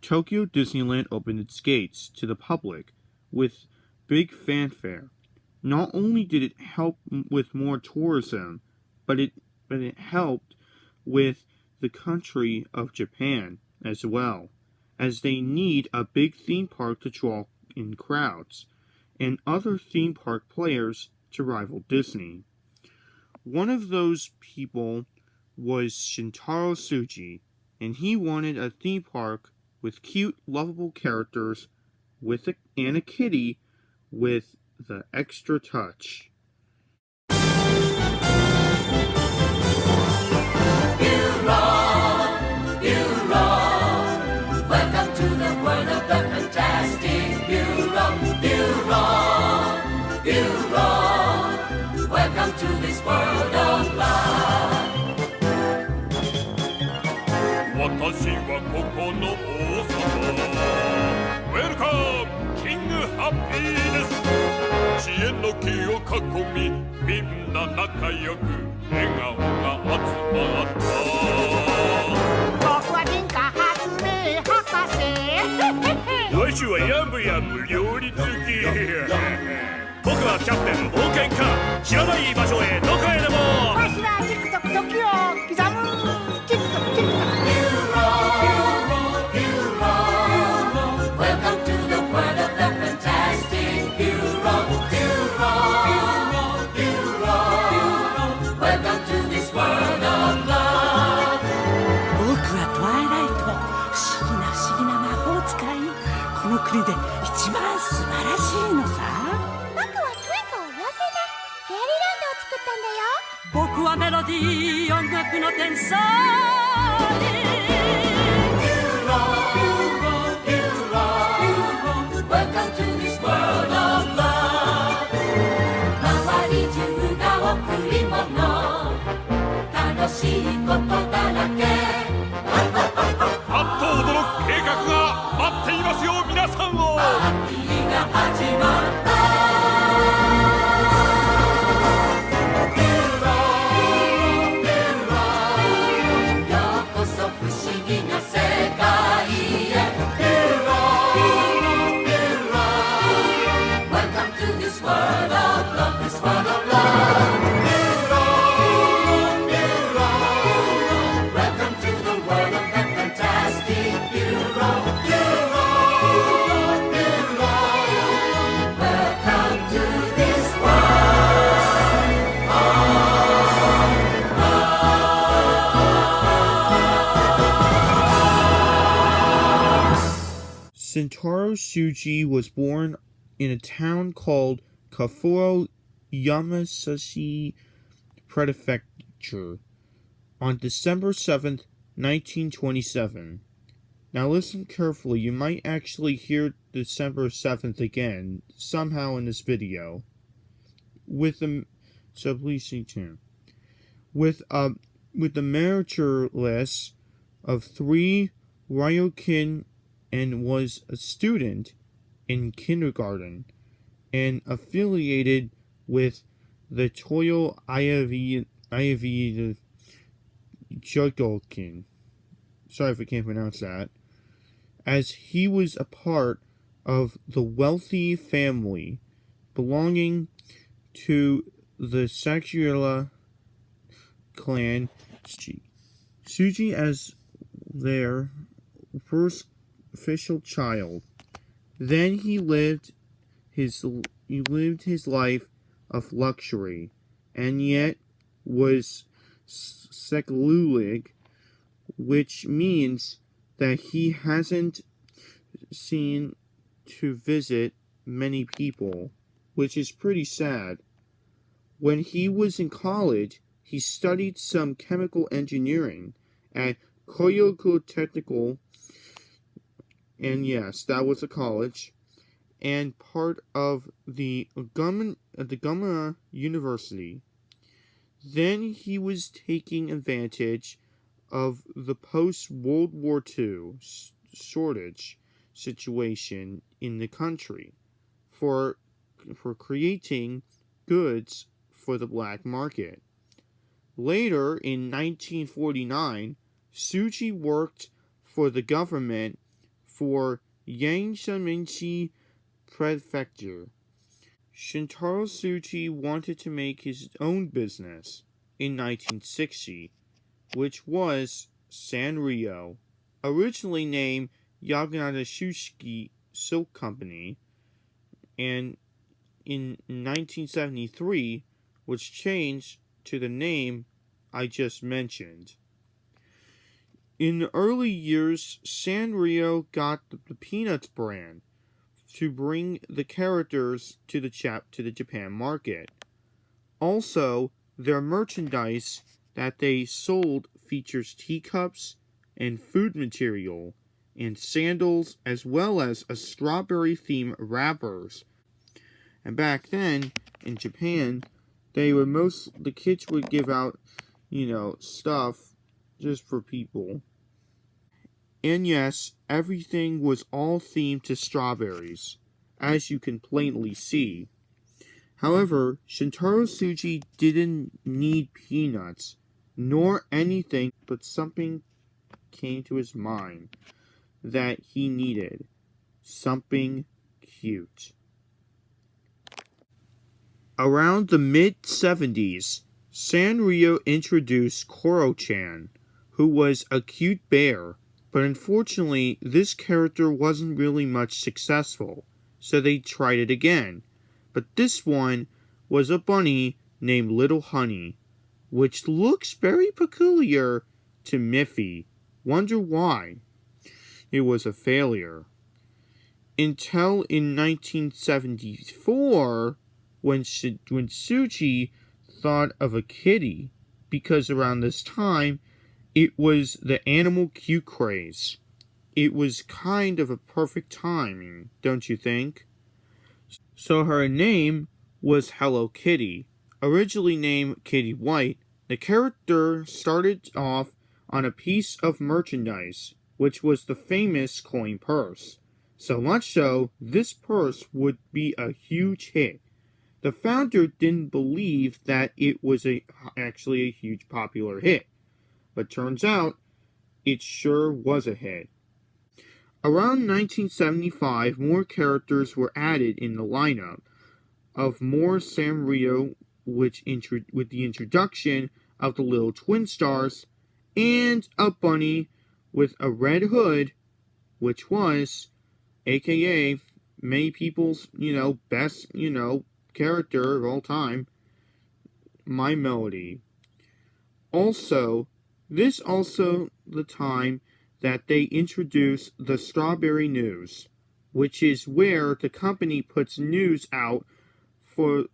Tokyo Disneyland opened its gates to the public with big fanfare. Not only did it help with more tourism, but it helped with the country of Japan as well, as they need a big theme park to draw in crowds, and other theme park players to rival Disney. One of those people was Shintaro Tsuji, and he wanted a theme park with cute, lovable characters and a kitty with the extra touch. Welcome to the world of the fantastic Bureau. Welcome to this world of love. 私はここの王様 Welcome, King Happiness 知恵の木を囲みみんな仲良く笑顔が集まった僕は銀貨発明博士わしはやむやむ料理好き僕はキャプテン冒険家知らない場所へどこへでもわしはチクトク時を刻むチクトクチクトク Welcome to the world of the fantastic Bureau. Welcome to this world of love. 僕はトワイライト不思議な魔法使いこの国で一番素晴らしいのさ僕はトゥイコ妖精だフェアリーランドを作ったんだよ僕はメロディー音楽の天才Welcome to this world of love 周り中が贈り物楽しいことだらけあっと驚く計画が待っていますよ皆さんをパーティーが始まったようこそ不思議な世界へThis world of love, this world of love. Welcome to the world of the fantastic Bureau. Welcome to this world of love. Shintaro Tsuji was born in a town called Kafuro, Yamasashi Prefecture, on December 7th, 1927. Now listen carefully, you might actually hear December 7th again, somehow in this video. So please stay tuned. With the manager list of 3 Ryokin and was a student in kindergarten, and affiliated with the Toho Jogokin. Sorry if I can't pronounce that. As he was a part of the wealthy family belonging to the Sakura clan, Tsuji as their first official child. Then he lived his life of luxury, and yet was seclusive, which means that he hasn't seen to visit many people, which is pretty sad. When he was in college, he studied some chemical engineering at Kyoto Technical, and yes, that was a college, and part of the Gumma University. Then he was taking advantage of the post-World War II shortage situation in the country for creating goods for the black market. Later, in 1949, Tsuji worked for the government for Yangshanminchi Prefecture. Shintaro Tsuji wanted to make his own business in 1960, which was Sanrio, originally named Yaganata Shushiki Silk Company, and in 1973 was changed to the name I just mentioned. In the early years, Sanrio got the Peanuts brand to bring the characters to the Japan market. Also, their merchandise that they sold features teacups and food material and sandals, as well as a strawberry themed wrappers. And back then in Japan, the kids would give out, stuff just for people. And yes, everything was all themed to strawberries, as you can plainly see. However, Shintaro Tsuji didn't need peanuts, nor anything, but something came to his mind that he needed. Something cute. Around the mid-70s, Sanrio introduced Koro-chan, who was a cute bear, but unfortunately this character wasn't really much successful, so they tried it again. But this one was a bunny named Little Honey, which looks very peculiar to Miffy. Wonder why? It was a failure. Until in 1974, when Tsuji thought of a kitty, because around this time, it was the animal cute craze. It was kind of a perfect timing, don't you think? So her name was Hello Kitty. Originally named Kitty White, the character started off on a piece of merchandise, which was the famous coin purse. So much so, this purse would be a huge hit. The founder didn't believe that it was actually a huge popular hit, but turns out it sure was a hit. Around 1975, more characters were added in the lineup of more Sanrio, with the introduction of the little twin stars and a bunny with a red hood, which was, aka many people's, best, character of all time, My Melody. Also, this also the time that they introduced the Strawberry News, which is where the company puts news out for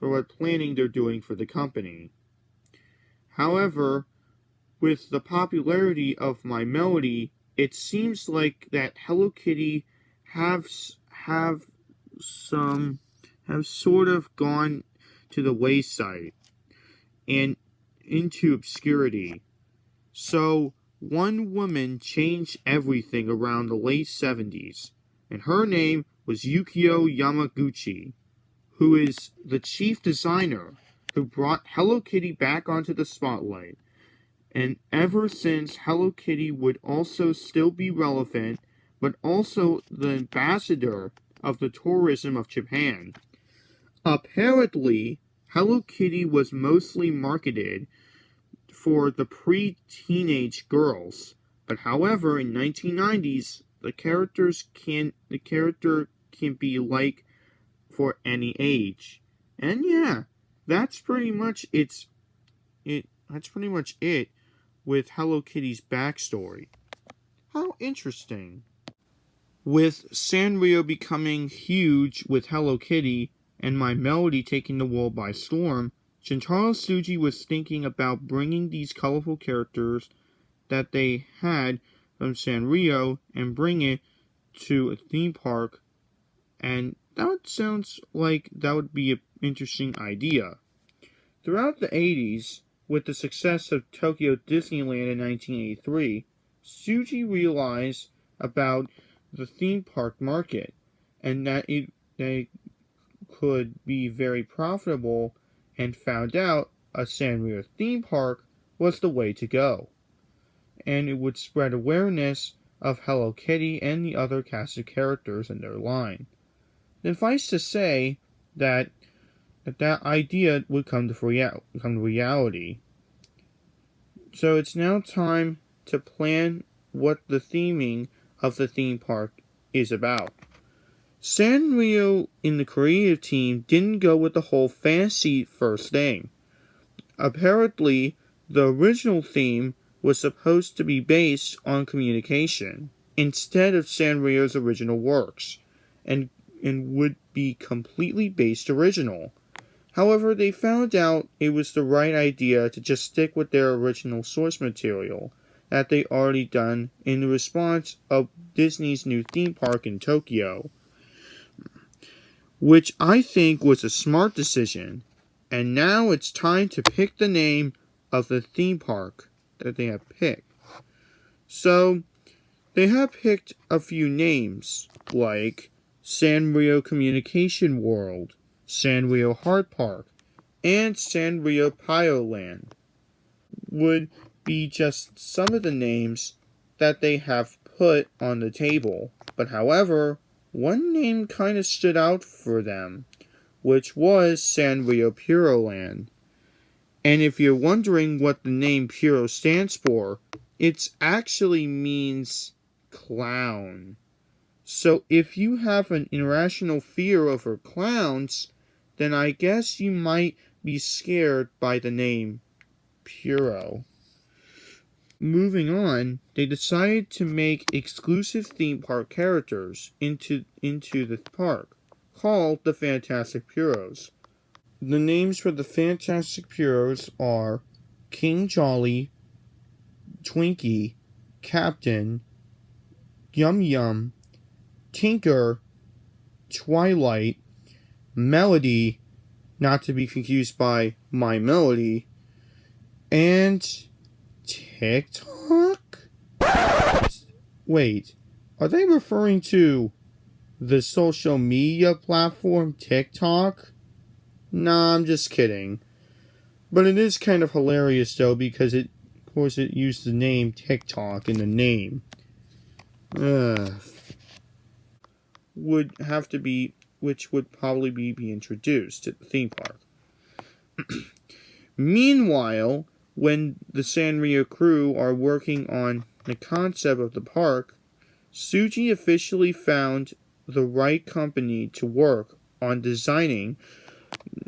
what planning they're doing for the company. However, with the popularity of My Melody, it seems like that Hello Kitty have sort of gone to the wayside and into obscurity. So one woman changed everything around the late 70s, and her name was Yukio Yamaguchi, who is the chief designer who brought Hello Kitty back onto the spotlight. And ever since, Hello Kitty would also still be relevant, but also the ambassador of the tourism of Japan. Apparently, Hello Kitty was mostly marketed for the pre-teenage girls, but however, in 1990s, the character can be like for any age. And yeah, that's pretty much it with Hello Kitty's backstory. How interesting. With Sanrio becoming huge with Hello Kitty and My Melody taking the world by storm, Shintaro Tsuji was thinking about bringing these colorful characters that they had from Sanrio and bring it to a theme park, and that sounds like that would be an interesting idea. Throughout the 80s, with the success of Tokyo Disneyland in 1983, Tsuji realized about the theme park market and that they could be very profitable, and found out a Sanrio theme park was the way to go. and it would spread awareness of Hello Kitty and the other cast of characters in their line. Suffice to say that idea would come to reality. So it's now time to plan what the theming of the theme park is about. Sanrio in the creative team didn't go with the whole fantasy first thing. Apparently, the original theme was supposed to be based on communication instead of Sanrio's original works, and would be completely based original. However, they found out it was the right idea to just stick with their original source material that they already done in the response of Disney's new theme park in Tokyo, which I think was a smart decision. And now it's time to pick the name of the theme park that they have picked. So, they have picked a few names, like Sanrio Communication World, Sanrio Heart Park, and Sanrio Puroland. Would be just some of the names that they have put on the table. But however, one name kind of stood out for them, which was Sanrio Puroland. And if you're wondering what the name Puro stands for, it actually means clown. So if you have an irrational fear over clowns, then I guess you might be scared by the name Puro. Moving on, they decided to make exclusive theme park characters into the park, called the Fantastic Puros. The names for the Fantastic Puros are King Jolly, Twinkie, Captain, Yum Yum, Tinker, Twilight, Melody, not to be confused by My Melody, and TikTok? Wait, are they referring to the social media platform TikTok? Nah, I'm just kidding. But it is kind of hilarious though, because it used the name TikTok in the name. Which would probably be introduced at the theme park. Meanwhile, when the Sanrio crew are working on the concept of the park, Suji officially found the right company to work on designing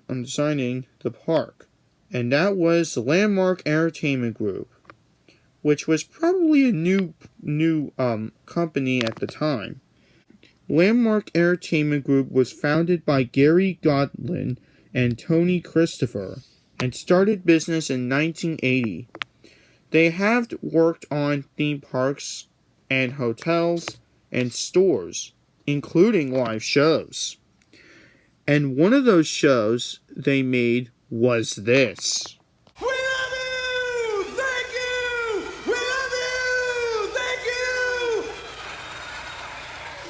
the park, and that was the Landmark Entertainment Group, which was probably a new company at the time. Landmark Entertainment Group was founded by Gary Godlin and Tony Christopher, and started business in 1980. They have worked on theme parks and hotels and stores, including live shows. And one of those shows they made was this. We love you! Thank you! We love you! Thank you!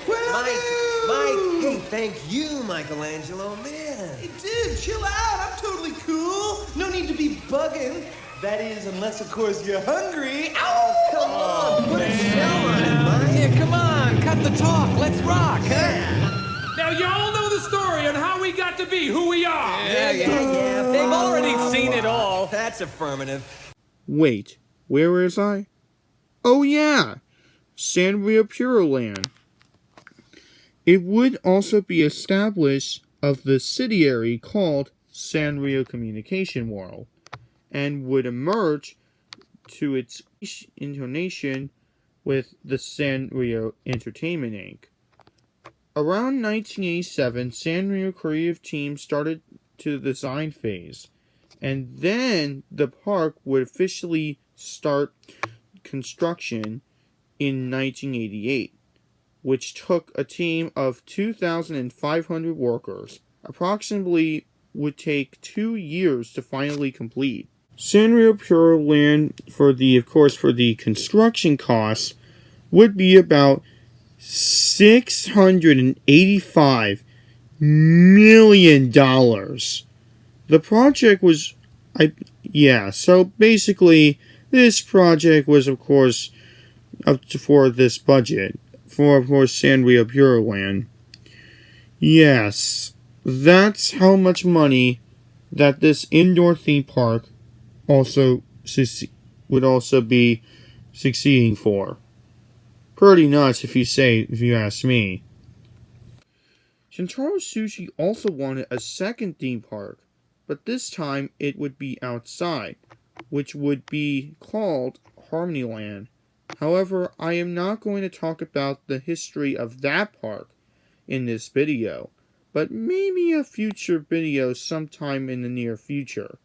We love you! Mike, hey, thank you, Michelangelo, man. Hey, dude, chill out. I'm totally cool. No need to be bugging. That is, unless, of course, you're hungry. Ow! Come on, put a show on it, Mike. Yeah, come on, cut the talk. Let's rock, huh? Yeah. Now, you all know the story on how we got to be who we are. Yeah. They've already seen it all. That's affirmative. Wait, where was I? Oh yeah, Sanrio Puroland. It would also be established of the subsidiary called Sanrio Communication World, and would emerge to its intonation with the Sanrio Entertainment Inc. Around 1987, Sanrio creative team started to the design phase, and then the park would officially start construction in 1988, which took a team of 2,500 workers. Approximately would take 2 years to finally complete. Sanrio Puroland, for the construction costs, would be about $685 million. The project was, so basically, This project was, of course, for this budget, for, of course, Sanrio Puroland. Yes, that's how much money that this indoor theme park would also be succeeding for. Pretty nuts if you ask me. Shintaro Sushi also wanted a second theme park, but this time it would be outside, which would be called Harmonyland. However, I am not going to talk about the history of that park in this video, but maybe a future video sometime in the near future.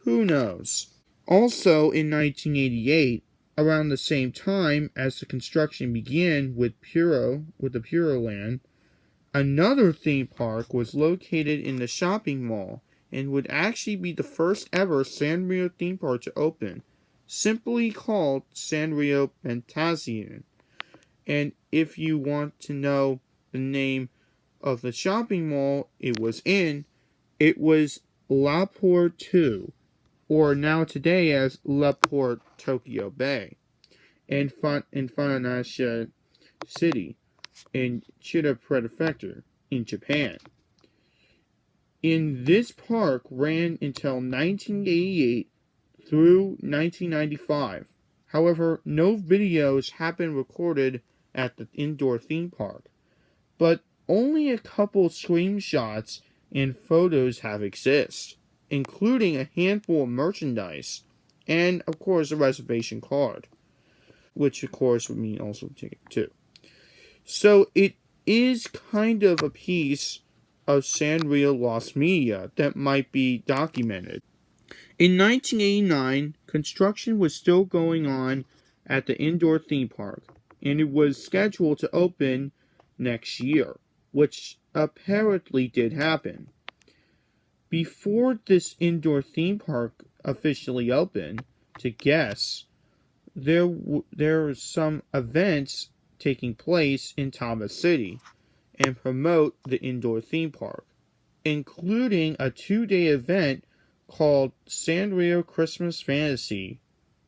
Who knows? Also, in 1988, around the same time as the construction began with the Puroland, another theme park was located in the shopping mall and would actually be the first ever Sanrio theme park to open, simply called Sanrio Puroland. And if you want to know the name of the shopping mall it was La Porte 2, or now today as La Porte Tokyo Bay, in Funanasha City, in Chiba Prefecture, in Japan. This park ran until 1988 through 1995. However, no videos have been recorded at the indoor theme park, but only a couple screenshots and photos have exist, including a handful of merchandise, and of course a reservation card, which of course would mean also a ticket too. So it is kind of a piece of Sanrio lost media that might be documented. In 1989, construction was still going on at the indoor theme park, and it was scheduled to open next year, which apparently did happen. Before this indoor theme park officially opened to guests, there were some events taking place in Tama City and promote the indoor theme park, including a 2-day event called Sanrio Christmas Fantasy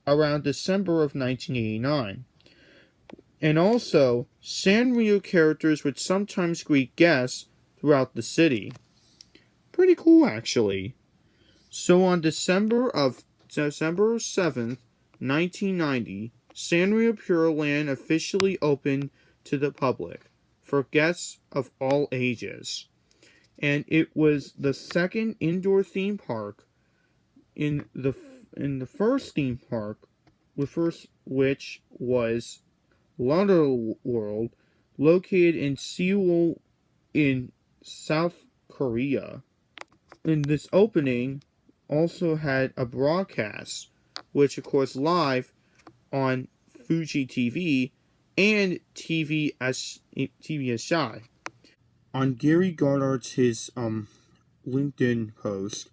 around December of 1989. And also, Sanrio characters would sometimes greet guests throughout the city. Pretty cool, actually. So on December 7th, 1990, Sanrio Puroland officially opened to the public for guests of all ages. And it was the second indoor theme park in the first theme park, which was Wonder World, located in Seoul in South Korea. And this opening also had a broadcast, which of course live on Fuji TV and TV Asahi. On Gary Goddard's LinkedIn post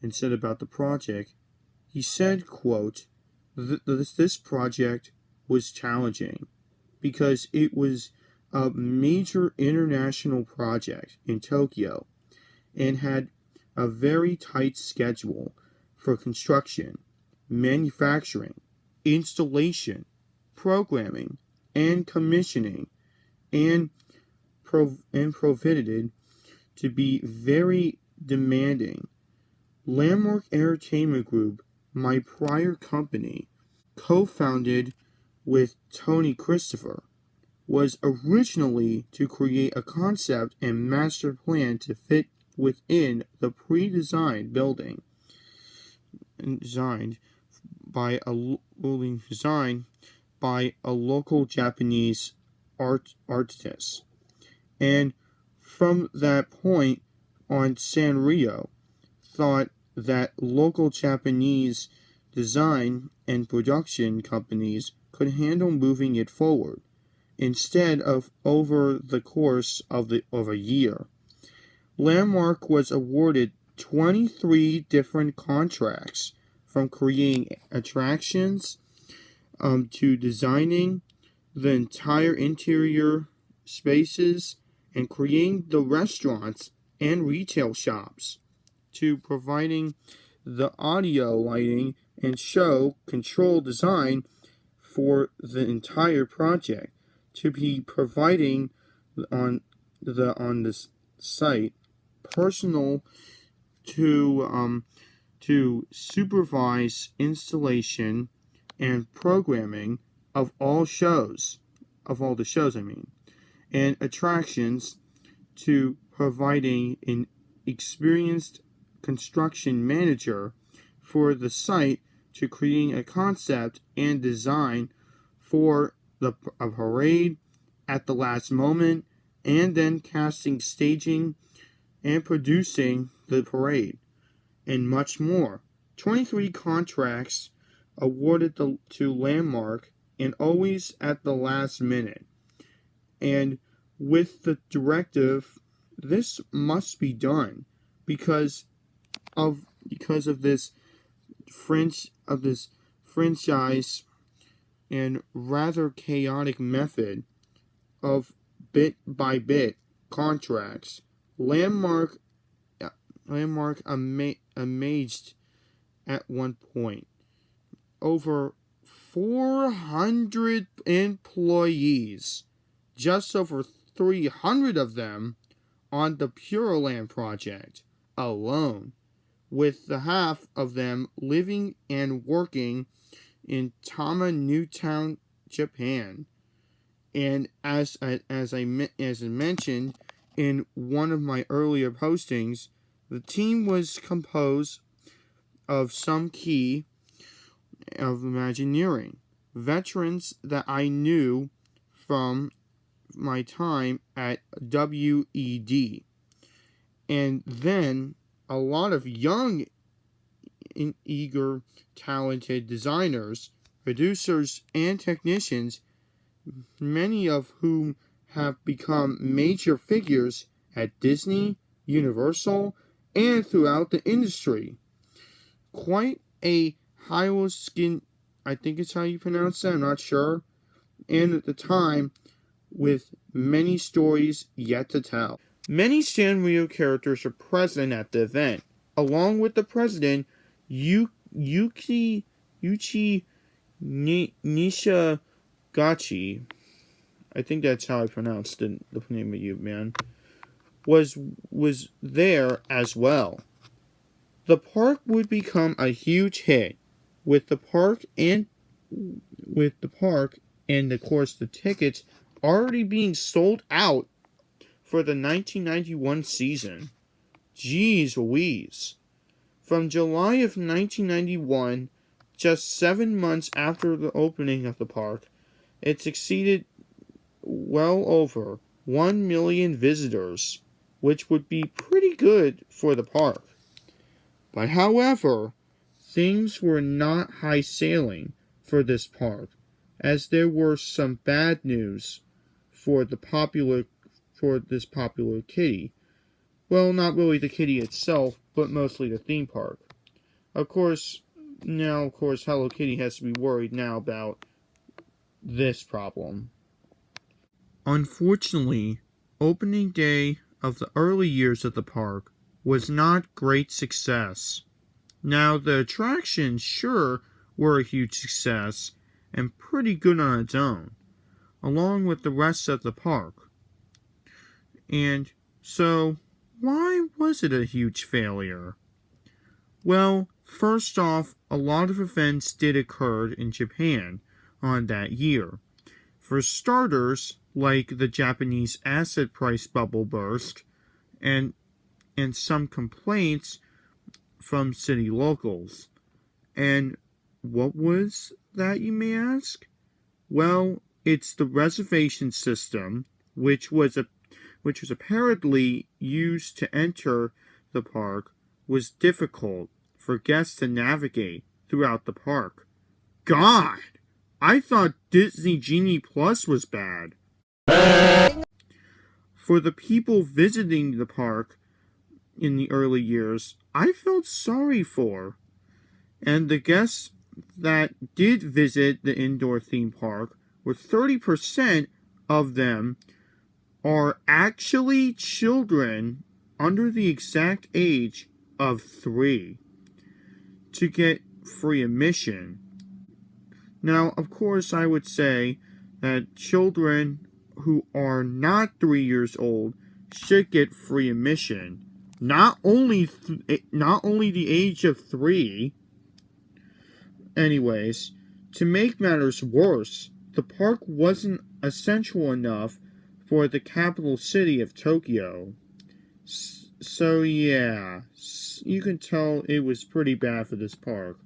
and said about the project, he said, quote, this project was challenging because it was a major international project in Tokyo and had a very tight schedule for construction, manufacturing, installation, programming, and commissioning, and provided to be very demanding. Landmark Entertainment Group, my prior company, co-founded with Tony Christopher, was originally to create a concept and master plan to fit within the pre-designed building, designed by a local Japanese artist. And from that point on, Sanrio thought that local Japanese design and production companies could handle moving it forward, instead of over the course of a year. Landmark was awarded 23 different contracts, from creating attractions to designing the entire interior spaces and creating the restaurants and retail shops, to providing the audio lighting and show control design for the entire project to be providing on this site personal to supervise installation and programming of all the shows and attractions, to providing an experienced construction manager for the site, to creating a concept and design for a parade at the last moment, and then casting, staging, and producing the parade, and much more. 23 contracts awarded to Landmark, and always at the last minute. And with the directive, this must be done because of this franchise and rather chaotic method of bit by bit contracts. Landmark amazed at one point. Over 400 employees, just over 300 of them on the Puroland project alone, with the half of them living and working in Tama, Newtown, Japan. And as I mentioned in one of my earlier postings, the team was composed of some key of Imagineering veterans that I knew from my time at WED, and then a lot of young, eager, talented designers, producers, and technicians, many of whom have become major figures at Disney, Universal, and throughout the industry. Quite a high-skin, I think it's how you pronounce that, I'm not sure, and at the time, with many stories yet to tell. Many Sanrio characters are present at the event, along with the president, Yuchi Nishagachi. I think that's how I pronounced the name of you, man. Was there as well. The park would become a huge hit, with the park and of course the tickets already being sold out for the 1991 season. Jeez Louise. From July of 1991, just 7 months after the opening of the park, it exceeded well over 1 million visitors, which would be pretty good for the park. But however, things were not high sailing for this park, as there were some bad news for this popular kitty. Well, not really the kitty itself, but mostly the theme park. Of course, Hello Kitty has to be worried now about this problem. Unfortunately, opening day of the early years of the park was not great success. Now, the attractions sure were a huge success and pretty good on its own, along with the rest of the park. And so, why was it a huge failure? Well, first off, a lot of events did occur in Japan on that year. For starters, like the Japanese asset price bubble burst, and some complaints from city locals. And what was that, you may ask? Well, it's the reservation system, which was apparently used to enter the park, was difficult for guests to navigate throughout the park. God! I thought Disney Genie Plus was bad. For the people visiting the park in the early years, I felt sorry for. And the guests that did visit the indoor theme park, were 30% of them are actually children under the exact age of 3. To get free admission. Now, of course, I would say that children who are not 3 years old should get free admission. Not only the age of 3. Anyways, to make matters worse, the park wasn't essential enough for the capital city of Tokyo. So yeah, you can tell it was pretty bad for this park.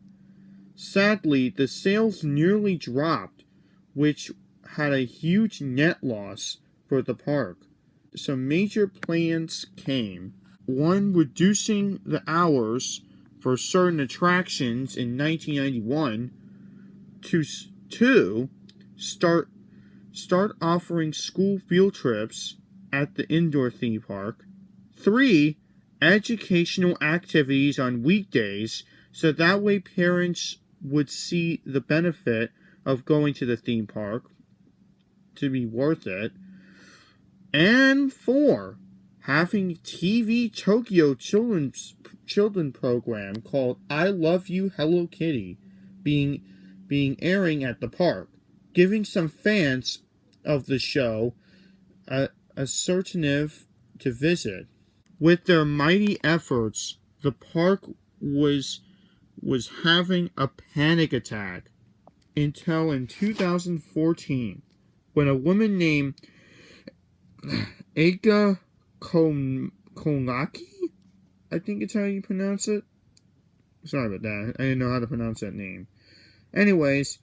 Sadly, the sales nearly dropped, which had a huge net loss for the park. Some major plans came. One, reducing the hours for certain attractions in 1991. Two, start offering school field trips at the indoor theme park. 3, educational activities on weekdays, so that way parents would see the benefit of going to the theme park to be worth it. And 4, having TV Tokyo children program called I Love You Hello Kitty being airing at the park, giving some fans of the show a alternative to visit. With their mighty efforts, the park was having a panic attack until in 2014, when a woman named Eika Konaki, I think it's how you pronounce it. Sorry about that. I didn't know how to pronounce that name. Anyways,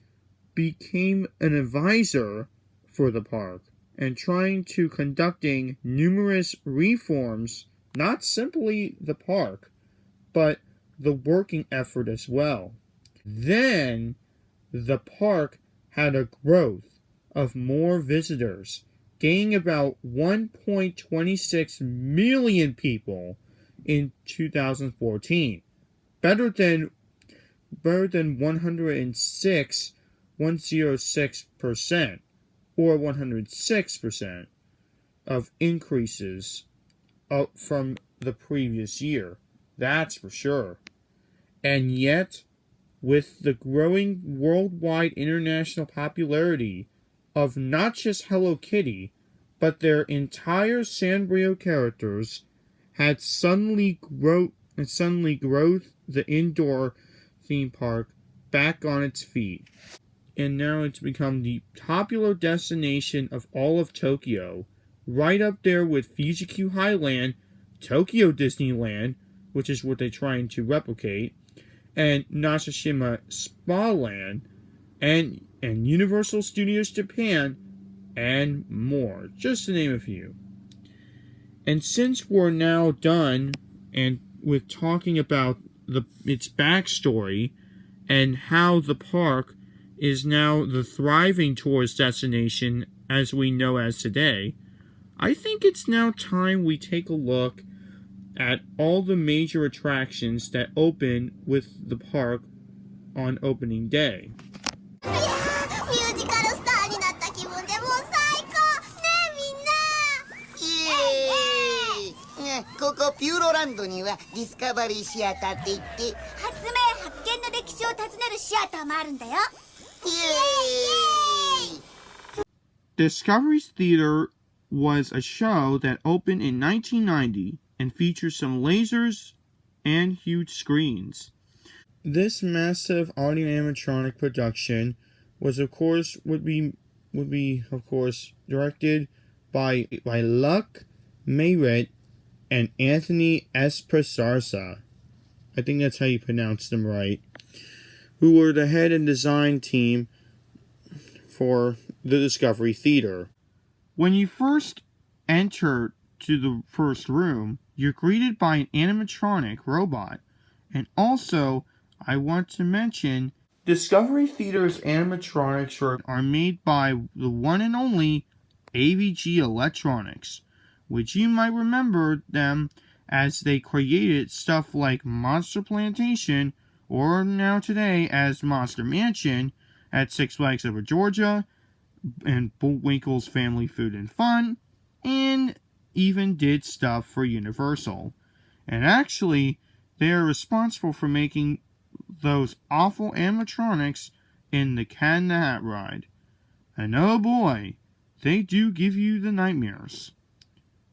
became an advisor for the park and trying to conducting numerous reforms, not simply the park, but the working effort as well. Then the park had a growth of more visitors, gaining about 1.26 million people in 2014, better than 106% or 106% of increases up from the previous year. That's for sure. And yet, with the growing worldwide international popularity of not just Hello Kitty, but their entire Sanrio characters, had suddenly growth the indoor theme park back on its feet. And now it's become the popular destination of all of Tokyo, right up there with Fuji-Q Highland, Tokyo Disneyland, which is what they're trying to replicate, and Nashishima Spa Land, and Universal Studios Japan, and more, just to name a few. And since we're now done and with talking about its backstory and how the park is now the thriving tourist destination as we know as today, I think it's now time we take a look at all the major attractions that open with the park on opening day. ミュージカルスターになった気分でもう最高ねえみんなイエーイここピューロランドにはディスカバリーシアターって言って発明発見の歴史を訪ねるシアターもあるんだよイエーイ Discovery's Theater was a show that opened in 1990 and features some lasers and huge screens. This massive audio animatronic production would be directed by Luc Mayret and Anthony Esposarza. I think that's how you pronounce them right. Who were the head and design team for the Discovery Theater. When you first enter to the first room, you're greeted by an animatronic robot. And also, I want to mention, Discovery Theater's animatronics are made by the one and only AVG Electronics, which you might remember them as they created stuff like Monster Plantation, or now today as Monster Mansion at Six Flags Over Georgia, and Bullwinkle's Family Food and Fun, and even did stuff for Universal. And actually, they are responsible for making those awful animatronics in the Cat in the Hat ride. And oh boy, they do give you the nightmares.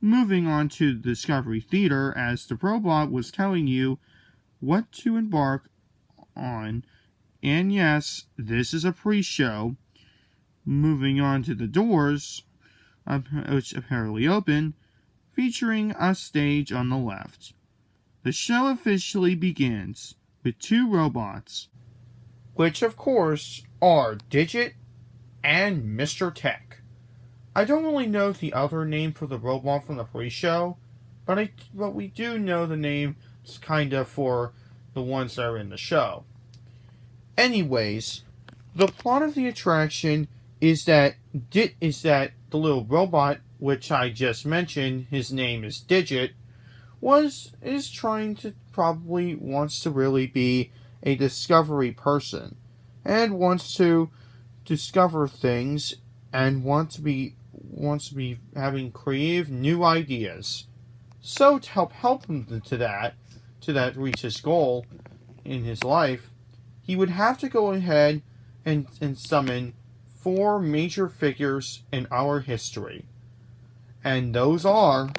Moving on to the Discovery Theater, as the robot was telling you what to embark on. And yes, this is a pre-show. Moving on to the doors, which apparently open, featuring a stage on the left. The show officially begins with two robots, which of course are Digit and Mr. Tech. I don't really know the other name for the robot from the pre-show, but we do know the name kind of for the ones that are in the show. Anyways, the plot of the attraction is that the little robot, which I just mentioned, his name is Digit, wants to really be a discovery person, and wants to discover things, and wants to be having creative new ideas. So to help him to that reach his goal in his life, he would have to go ahead and summon 4 major figures in our history. And those are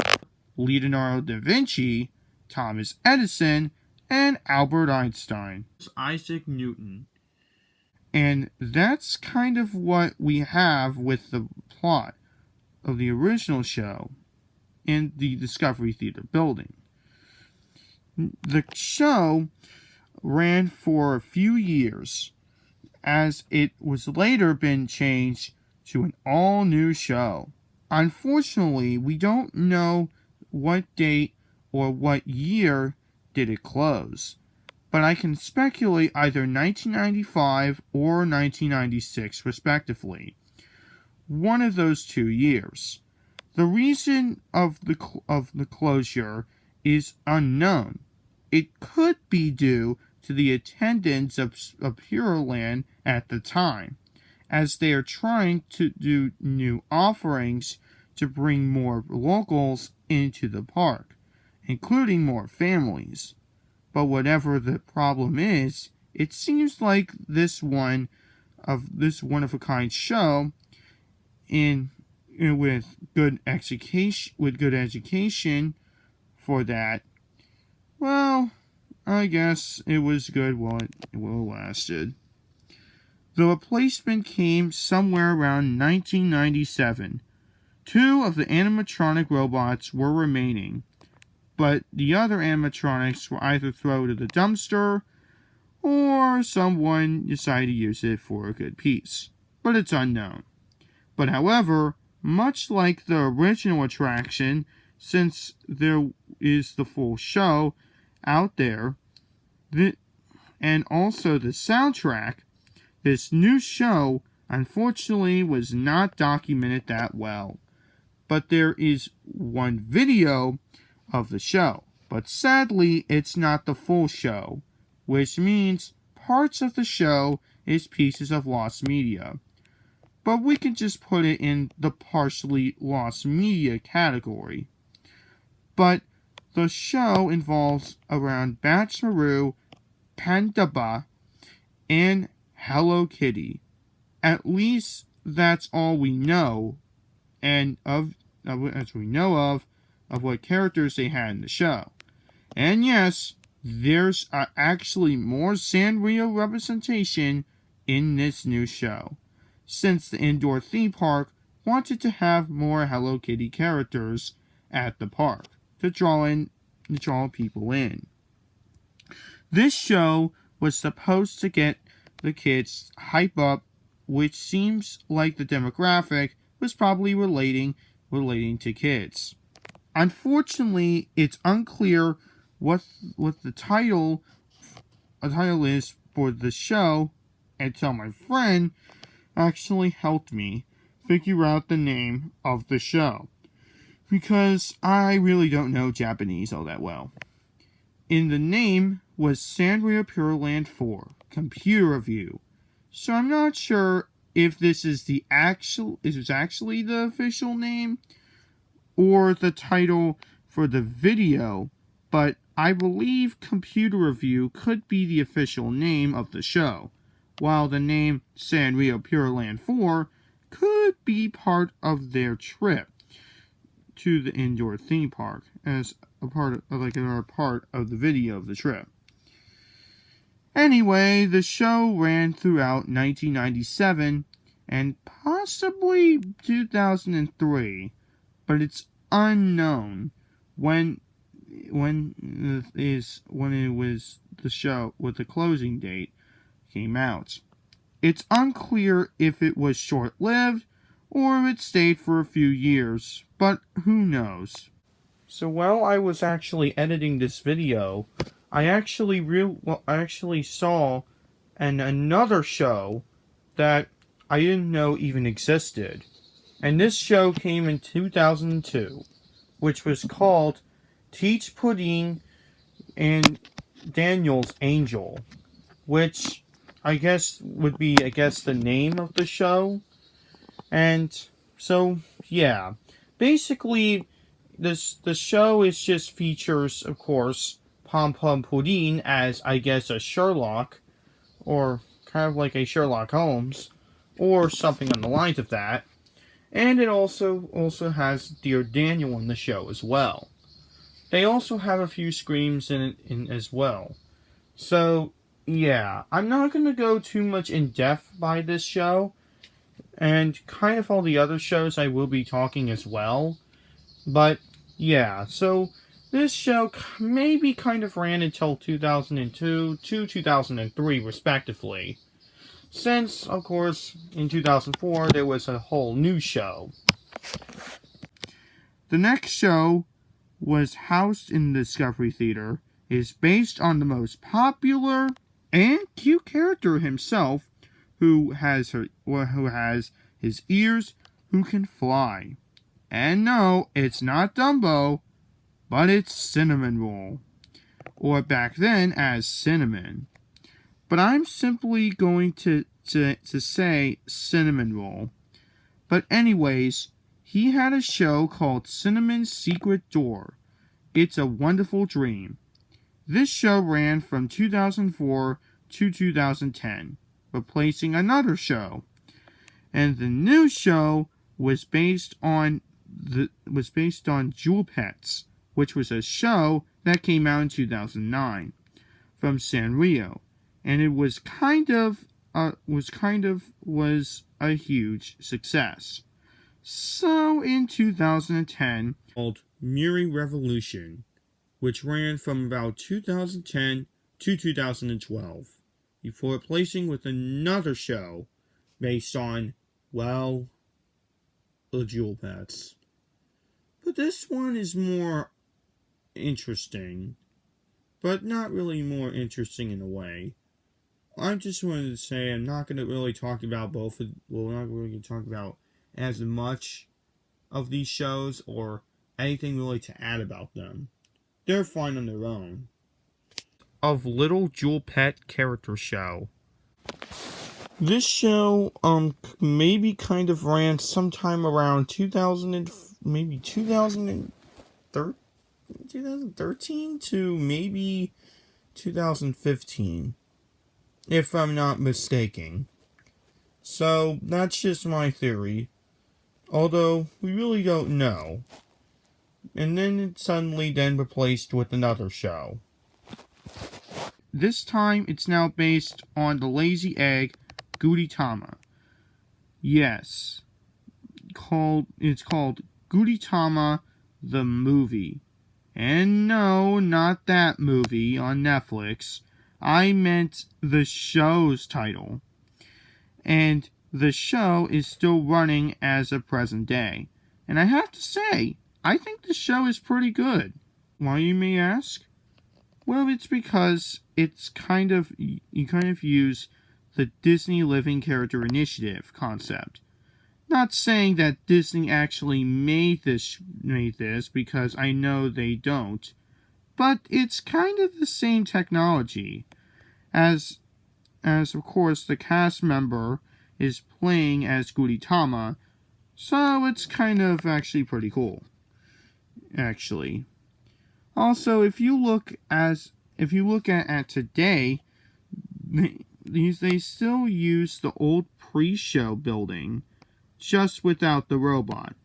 Leonardo da Vinci, Thomas Edison, and Albert Einstein. Isaac Newton. And that's kind of what we have with the plot of the original show in the Discovery Theater building. The show ran for a few years, as it was later been changed to an all-new show. Unfortunately, we don't know what date or what year did it close, but I can speculate either 1995 or 1996 respectively. One of those 2 years. The reason of the closure is unknown. It could be due to the attendance of Puroland at the time, as they are trying to do new offerings to bring more locals into the park, including more families. But whatever the problem is, it seems like this one of a kind show with good education for that, well, I guess it was good while it lasted. The replacement came somewhere around 1997. 2 of the animatronic robots were remaining, but the other animatronics were either thrown to the dumpster or someone decided to use it for a good piece. But it's unknown. But however, much like the original attraction, since there is the full show out there, and also the soundtrack, this new show unfortunately was not documented that well. But there is one video of the show, but sadly it's not the full show, which means parts of the show is pieces of lost media. But we can just put it in the partially lost media category. But the show involves around Batchmaru, Pandaba, and Hello Kitty. At least that's all we know, and of what characters they had in the show. And yes, there's actually more Sanrio representation in this new show, since the indoor theme park wanted to have more Hello Kitty characters at the park to draw people in. This show was supposed to get the kids hype up, which seems like the demographic was probably relating to kids. Unfortunately, it's unclear what the title is for the show until my friend actually helped me figure out the name of the show, because I really don't know Japanese all that well. In the name was Sanrio Puroland 4 Computer Review, so I'm not sure if this is actually the official name or the title for the video, but I believe Computer Review could be the official name of the show, while the name Sanrio Puroland 4 could be part of their trip to the indoor theme park as a part of, another part of the video of the trip. Anyway, the show ran throughout 1997 and possibly 2003, but it's unknown when it was the show with the closing date came out. It's unclear if it was short-lived or if it stayed for a few years, but who knows. So while I was actually editing this video, I actually saw another show that I didn't know even existed. And this show came in 2002, which was called Teach Pudding and Daniel's Angel, which I guess would be, the name of the show. And so, yeah. Basically, the show just features, of course, Pom Pom Pudding as, a Sherlock, or kind of like a Sherlock Holmes, or something on the lines of that. And it also has Dear Daniel in the show as well. They also have a few screams in it as well. So, yeah, I'm not going to go too much in depth by this show, and kind of all the other shows I will be talking as well. But, yeah, so this show maybe kind of ran until 2002 to 2003, respectively. Since, of course, in 2004, there was a whole new show. The next show was housed in the Discovery Theater, is based on the most popular and cute character himself, who has his ears, who can fly. And no, it's not Dumbo, but it's Cinnamon Roll, or back then as Cinnamon. But I'm simply going to say Cinnamon Roll. But anyways, he had a show called Cinnamon's Secret Door. It's a Wonderful Dream. This show ran from 2004 to 2010, replacing another show. And the new show was based on Jewel Pets, which was a show that came out in 2009 from Sanrio, and it was a huge success. So in 2010, called Muri Revolution, which ran from about 2010 to 2012, before replacing with another show based on, well, the Jewel Pets. But this one is more interesting, but not really more interesting in a way. I just wanted to say I'm not going to really talk about we're not really going to talk about as much of these shows or anything really to add about them. They're fine on their own. Of Little Jewel Pet Character Show. This show, maybe kind of ran sometime around 2013 to maybe 2015, if I'm not mistaken. So, that's just my theory, although we really don't know. And then it suddenly replaced with another show. This time, it's now based on the Lazy Egg Gudetama. Yes. It's called Gudetama the Movie. And no, not that movie on Netflix. I meant the show's title. And the show is still running as of present day. And I have to say, I think the show is pretty good. Why, you may ask? Well, it's because you kind of use the Disney Living Character Initiative concept. Not saying that Disney actually made this, because I know they don't, but it's kind of the same technology, as of course the cast member is playing as Gudetama, so it's kind of actually pretty cool. Actually. Also, if you look at today, they still use the old pre-show building, just without the robot.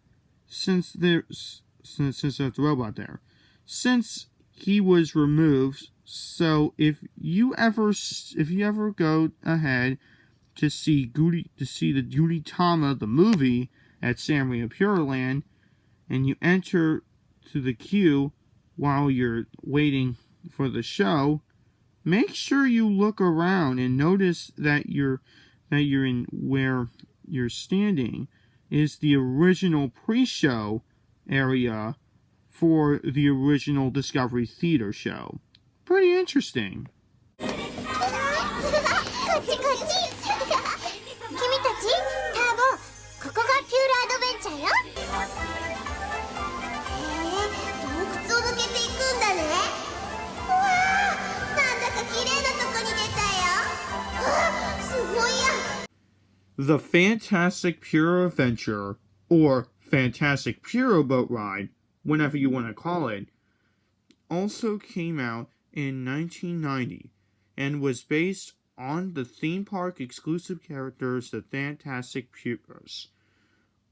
Since there's the robot there, since he was removed. So if you ever go ahead to see the Gudetama the movie at Sanrio Puroland, and you enter to the queue while you're waiting for the show, make sure you look around and notice that you're in where you're standing is the original pre-show area for the original Discovery Theater show. Pretty interesting. こっちこっち君たちターボここがピューロアドベンチャーよ洞窟を抜けていくんだねうわーなんだか綺麗なとこに出たようわすごいや The Fantastic Puro Adventure, or Fantastic Puro Boat Ride, whenever you want to call it, also came out in 1990 and was based on the theme park exclusive characters, the Fantastic Puros.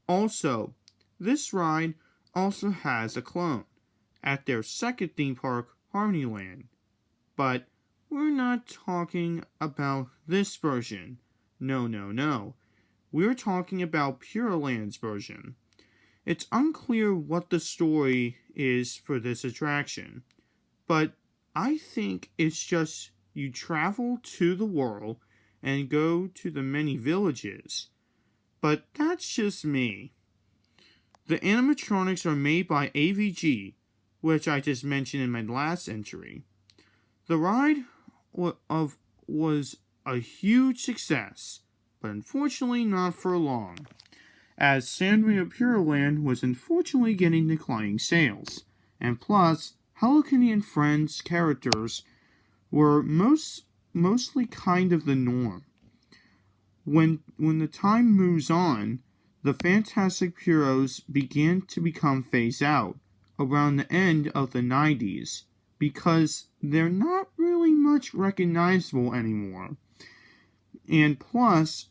Also, this ride also has a clone at their second theme park, Harmonyland. But we're not talking about this version. No. We're talking about Puroland's version. It's unclear what the story is for this attraction, but I think it's just you travel to the world and go to the many villages. But that's just me. The animatronics are made by AVG, which I just mentioned in my last entry. The ride was a huge success, but unfortunately not for long, as Sanrio Puroland was unfortunately getting declining sales, and plus, Hello Kitty and Friends characters were mostly kind of the norm. When the time moves on, the Fantastic Puros began to become phased out around the end of the 90s, because they're not really much recognizable anymore, and plus,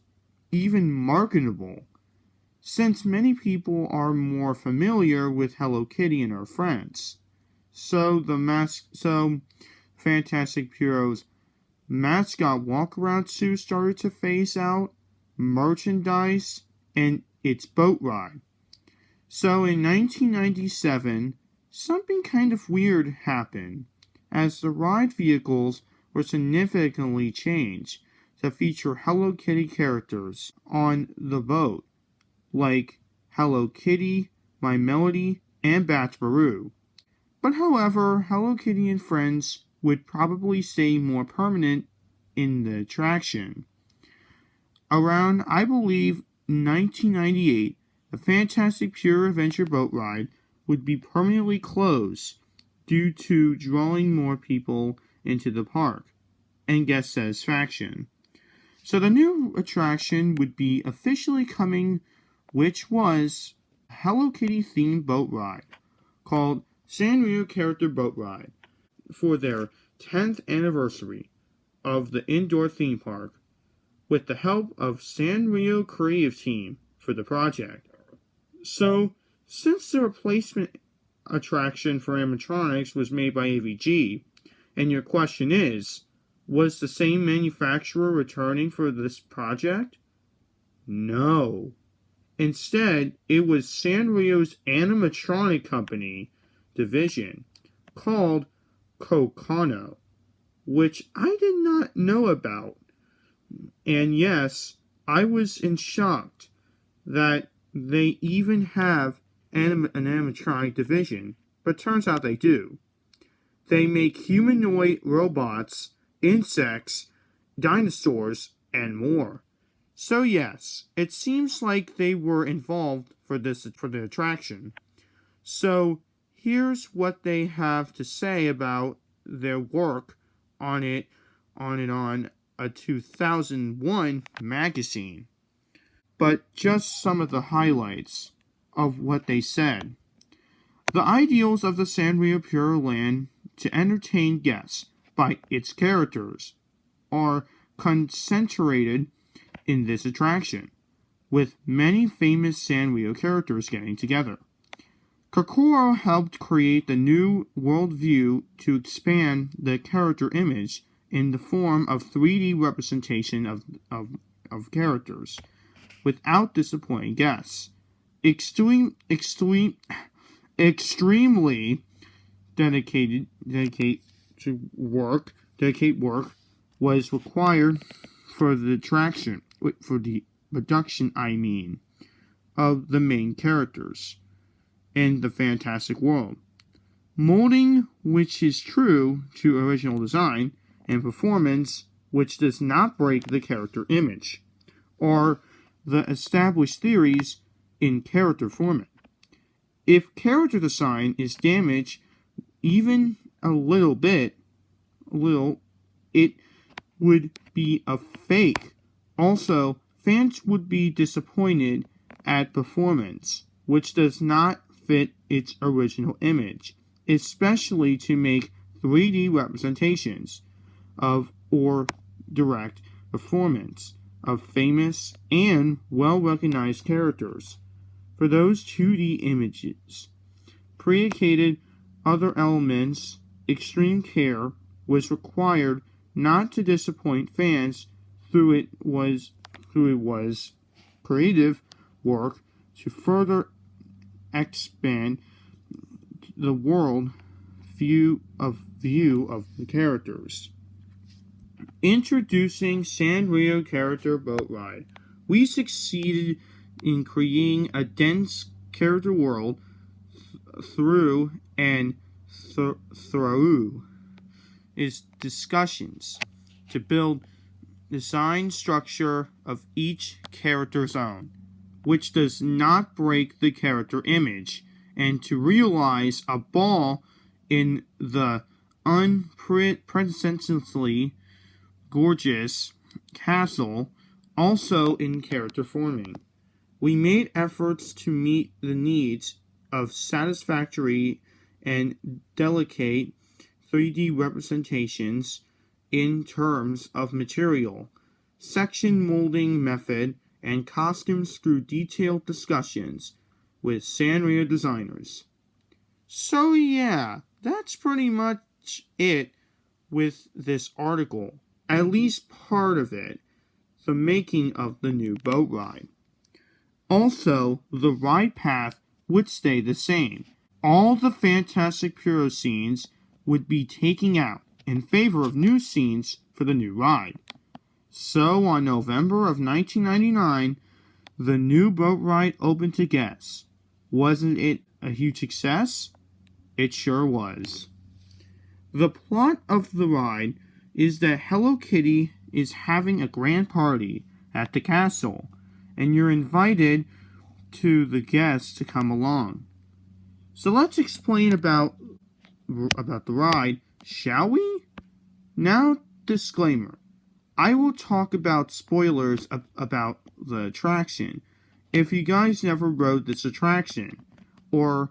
even marketable, since many people are more familiar with Hello Kitty and her friends. So Fantastic Puro's mascot walk-around suit started to phase out, merchandise, and its boat ride. So in 1997, something kind of weird happened, as the ride vehicles were significantly changed to feature Hello Kitty characters on the boat, like Hello Kitty, My Melody, and Bat Baroo. But however, Hello Kitty and Friends would probably stay more permanent in the attraction. Around, I believe, 1998, the Fantastic Pure Adventure Boat Ride would be permanently closed due to drawing more people into the park and guest satisfaction. So the new attraction would be officially coming, which was a Hello Kitty themed boat ride called Sanrio Character Boat Ride for their 10th anniversary of the indoor theme park, with the help of Sanrio creative team for the project. So, since the replacement attraction for animatronics was made by AVG, and your question is, was the same manufacturer returning for this project? No. Instead, it was Sanrio's animatronic company division called Kokano, which I did not know about. And yes, I was in shock that they even have an animatronic division, but turns out they do. They make humanoid robots, insects, dinosaurs, and more. So yes, it seems like they were involved for the attraction. So here's what they have to say about their work on it on a 2001 magazine. But just some of the highlights of what they said. The ideals of the Sanrio Puroland to entertain guests by its characters are concentrated in this attraction, with many famous Sanrio characters getting together. Kokoro helped create the new worldview to expand the character image in the form of 3D representation of characters, without disappointing guests. Extremely dedicate work was required for the attraction, for the production, of the main characters in the fantastic world. Molding which is true to original design, and performance which does not break the character image, are the established theories in character forming. If character design is damaged even a little, it would be a fake. Also, fans would be disappointed at performance, which does not fit its original image, especially to make 3D representations of or direct performance of famous and well-recognized characters. For those 2D images, created other elements, extreme care was required not to disappoint fans through it was creative work to further expand the world view of the characters. Introducing Sanrio Character Boat Ride. We succeeded in creating a dense character world through is discussions to build design structure of each character's own, which does not break the character image, and to realize a ball in the unprecedentedly gorgeous castle, also in character forming. We made efforts to meet the needs of satisfactory and delicate 3D representations in terms of material, section molding method, and costumes through detailed discussions with Sanrio designers. So yeah, that's pretty much it with this article, at least part of it, the making of the new boat ride. Also, the ride path would stay the same. All the Fantastic Puro scenes would be taken out in favor of new scenes for the new ride. So, on November of 1999, the new boat ride opened to guests. Wasn't it a huge success? It sure was. The plot of the ride is that Hello Kitty is having a grand party at the castle, and you're invited to the guests to come along. So let's explain about the ride, shall we? Now, disclaimer. I will talk about spoilers about the attraction. If you guys never rode this attraction, or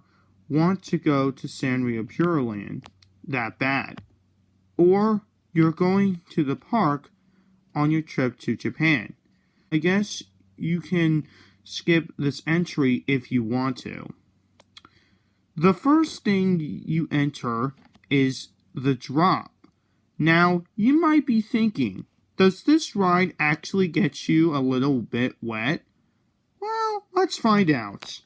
want to go to Sanrio Puroland that bad, or you're going to the park on your trip to Japan, I guess you can skip this entry if you want to. The first thing you enter is the drop. Now, you might be thinking, does this ride actually get you a little bit wet? Well, let's find out.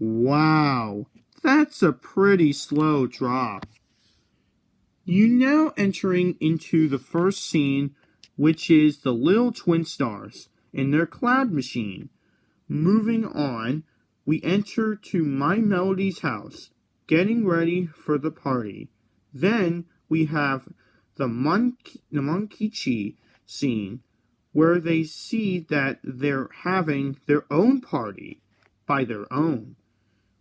Wow, that's a pretty slow drop. You now entering into the first scene, which is the little twin stars in their cloud machine. Moving on, we enter to My Melody's house, getting ready for the party. Then we have the Monkichi scene, where they see that they're having their own party by their own,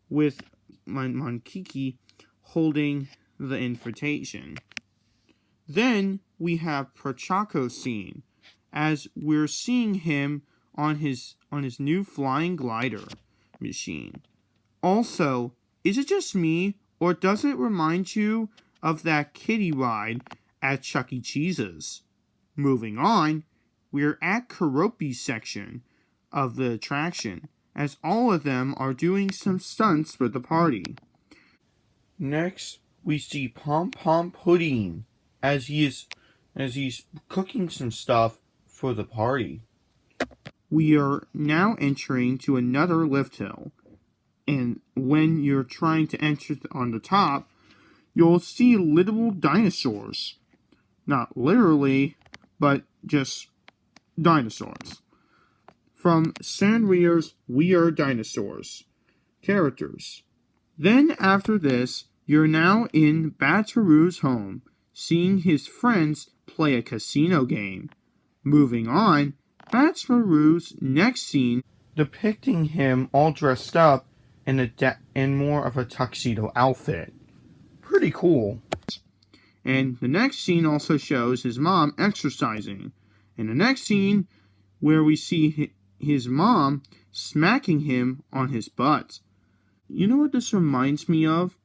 with Monkiki holding the invitation. Then we have Prochaco scene, as we're seeing him on his new flying glider machine. Also, is it just me, or does it remind you of that kiddie ride at Chuck E. Cheese's? Moving on, we're at Karopi's section of the attraction, as all of them are doing some stunts for the party. Next, we see Pom Pom Pudding, as he's cooking some stuff for the party. We are now entering to another lift hill, and when you're trying to enter on the top, you'll see little dinosaurs. Not literally, but just dinosaurs. From Sanrio's We Are Dinosaurs characters. Then after this, you're now in Bataru's home, seeing his friends play a casino game. Moving on, Bataru's next scene depicting him all dressed up in more of a tuxedo outfit. Pretty cool. And the next scene also shows his mom exercising. And the next scene where we see his mom smacking him on his butt. You know what this reminds me of?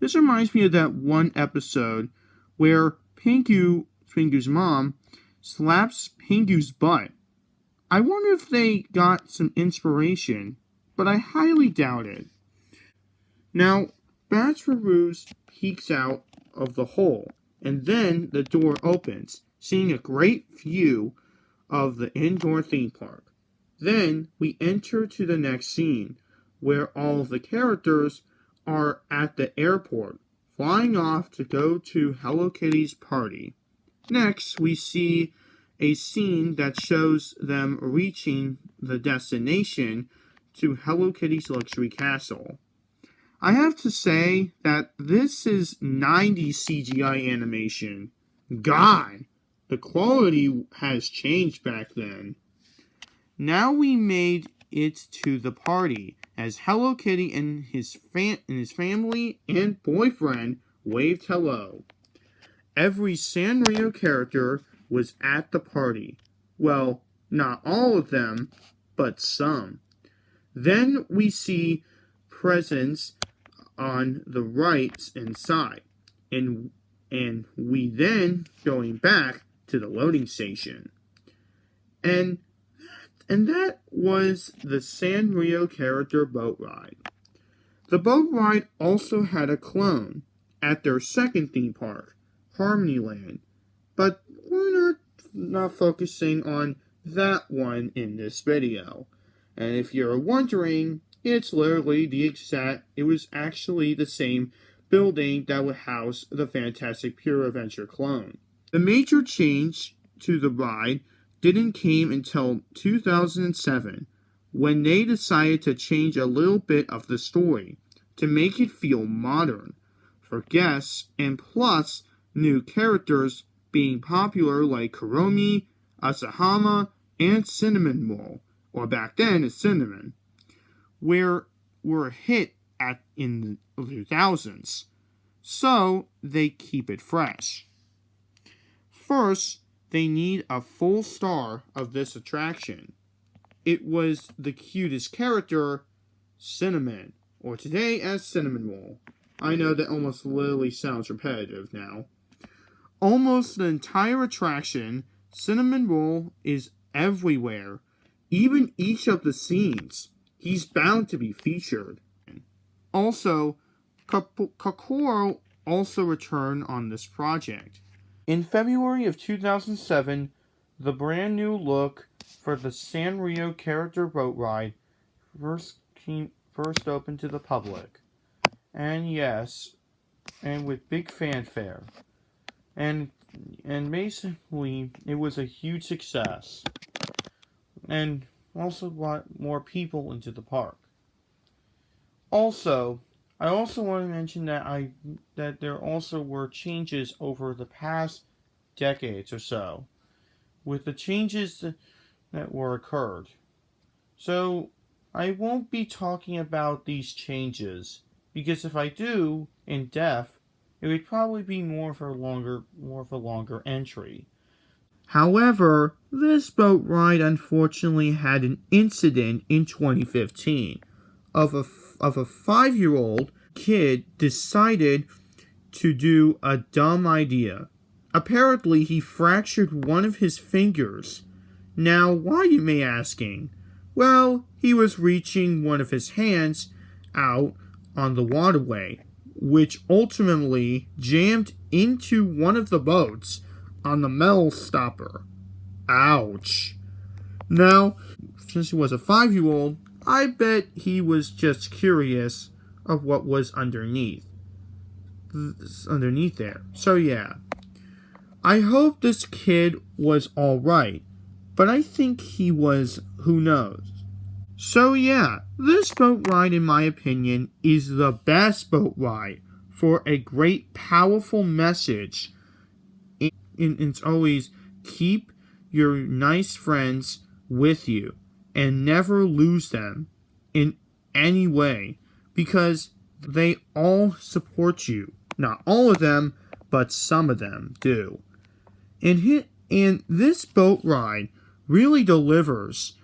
This reminds me of that one episode where Pingu's mom, slaps Pingu's butt. I wonder if they got some inspiration, but I highly doubt it. Now, Bataru peeks out of the hole, and then the door opens, seeing a great view of the indoor theme park. Then we enter to the next scene, where all of the characters are at the airport, flying off to go to Hello Kitty's party. Next, we see a scene that shows them reaching the destination to Hello Kitty's luxury castle. I have to say that this is 90s CGI animation. God, the quality has changed back then. Now we made it to the party, as Hello Kitty and his family and boyfriend waved hello. Every Sanrio character was at the party. Well, not all of them, but some. Then we see presents on the right and side, and we then going back to the loading station. And that was the Sanrio character boat ride. The boat ride also had a clone at their second theme park, Harmonyland, but we're not focusing on that one in this video. And if you're wondering, it's literally it was actually the same building that would house the Fantastic Pure Adventure clone. The major change to the ride didn't came until 2007, when they decided to change a little bit of the story to make it feel modern for guests, and plus new characters being popular like Kuromi, Asahama, and Cinnamon Roll, or back then it's Cinnamon, were a hit in the 2000s, so they keep it fresh. First, they need a full star of this attraction. It was the cutest character, Cinnamon, or today as Cinnamon Roll. I know that almost literally sounds repetitive now. Almost the entire attraction, Cinnamon Roll is everywhere, even each of the scenes. He's bound to be featured. Also, Kokoro also returned on this project. In February of 2007, the brand new look for the Sanrio character boat ride first opened to the public. And yes, and with big fanfare. And basically, it was a huge success. And also brought more people into the park. Also, I also want to mention that there also were changes over the past decades or so, with the changes that were occurred. So, I won't be talking about these changes, because if I do in depth, it would probably be more of a longer entry. However, this boat ride unfortunately had an incident in 2015 of a 5-year-old kid decided to do a dumb idea. Apparently, he fractured one of his fingers. Now, why, you may asking? Well, he was reaching one of his hands out on the waterway, which ultimately jammed into one of the boats on the metal stopper. Ouch. Now, since he was a 5-year-old, I bet he was just curious of what was underneath there. So yeah, I hope this kid was alright, but I think he was, who knows. So yeah, this boat ride, in my opinion, is the best boat ride for a great, powerful message. And it's always keep your nice friends with you and never lose them in any way, because they all support you. Not all of them, but some of them do. And this boat ride really delivers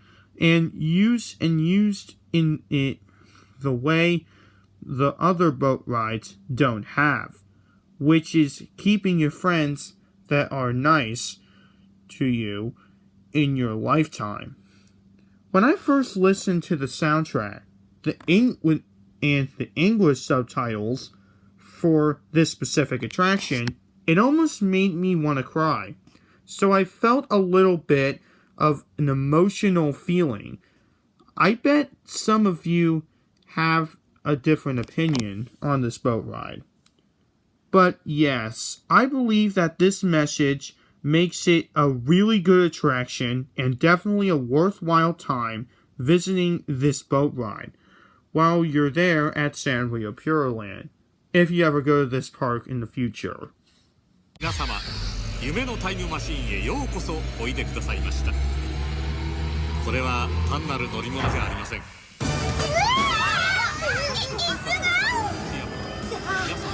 and used in it the way the other boat rides don't have, which is keeping your friends that are nice to you in your lifetime. When I first listened to the soundtrack, the English subtitles for this specific attraction, it almost made me want to cry. So I felt a little bit of an emotional feeling. I bet some of you have a different opinion on this boat ride. But yes, I believe that this message makes it a really good attraction and definitely a worthwhile time visiting this boat ride while you're there at Sanrio Puroland, if you ever go to this park in the future. 皆様、夢のタイムマシンへようこそおいでくださいました。これは単なる乗り物じゃありません。皆様、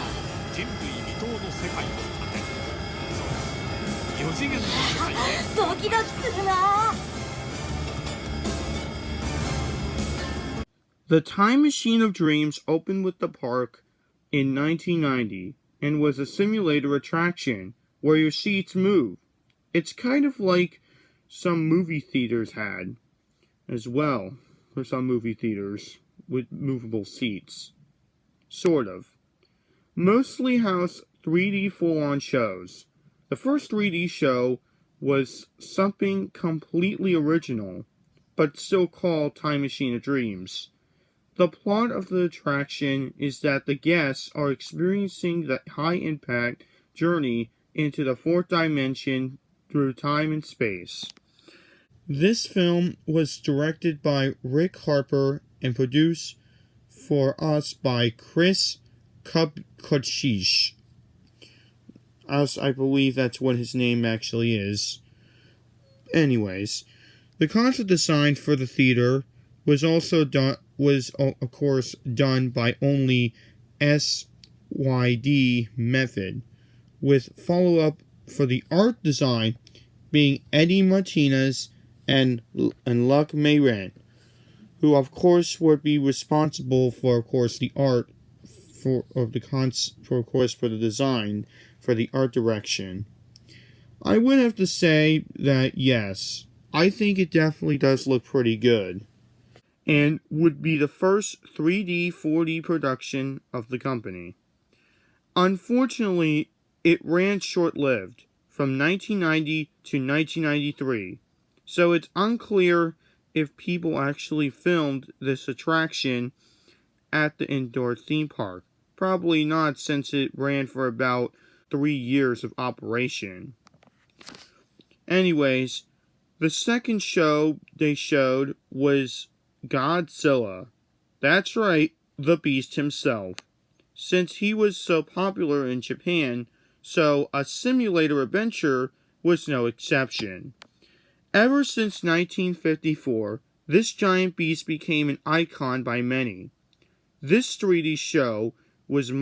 人類未踏の世界の果て、そう、4次元の世界へ。ドキドキするな。The Time Machine of Dreams opened with the park in 1990 and was a simulator attraction where your seats move. It's kind of like some movie theaters had as well, for some movie theaters with movable seats. Sort of. Mostly house 3D full-on shows. The first 3D show was something completely original, but still called Time Machine of Dreams. The plot of the attraction is that the guests are experiencing the high-impact journey into the fourth dimension through time and space. This film was directed by Rick Harper and produced for us by Chris Kubkocich. As I believe that's what his name actually is. Anyways, the concept design for the theater was of course done by only SYD method, with follow-up for the art design being Eddie Martinez and Luc Mayran, who of course would be responsible for, of course, the art for the design for the art direction. I would have to say that yes, I think it definitely does look pretty good, and would be the first 3D 4D production of the company. Unfortunately, it ran short-lived, from 1990 to 1993, so it's unclear if people actually filmed this attraction at the indoor theme park. Probably not, since it ran for about 3 years of operation. Anyways, the second show they showed was Godzilla. That's right, the beast himself. Since he was so popular in Japan, so a simulator adventure was no exception. Ever since 1954, this giant beast became an icon by many. This 3D show was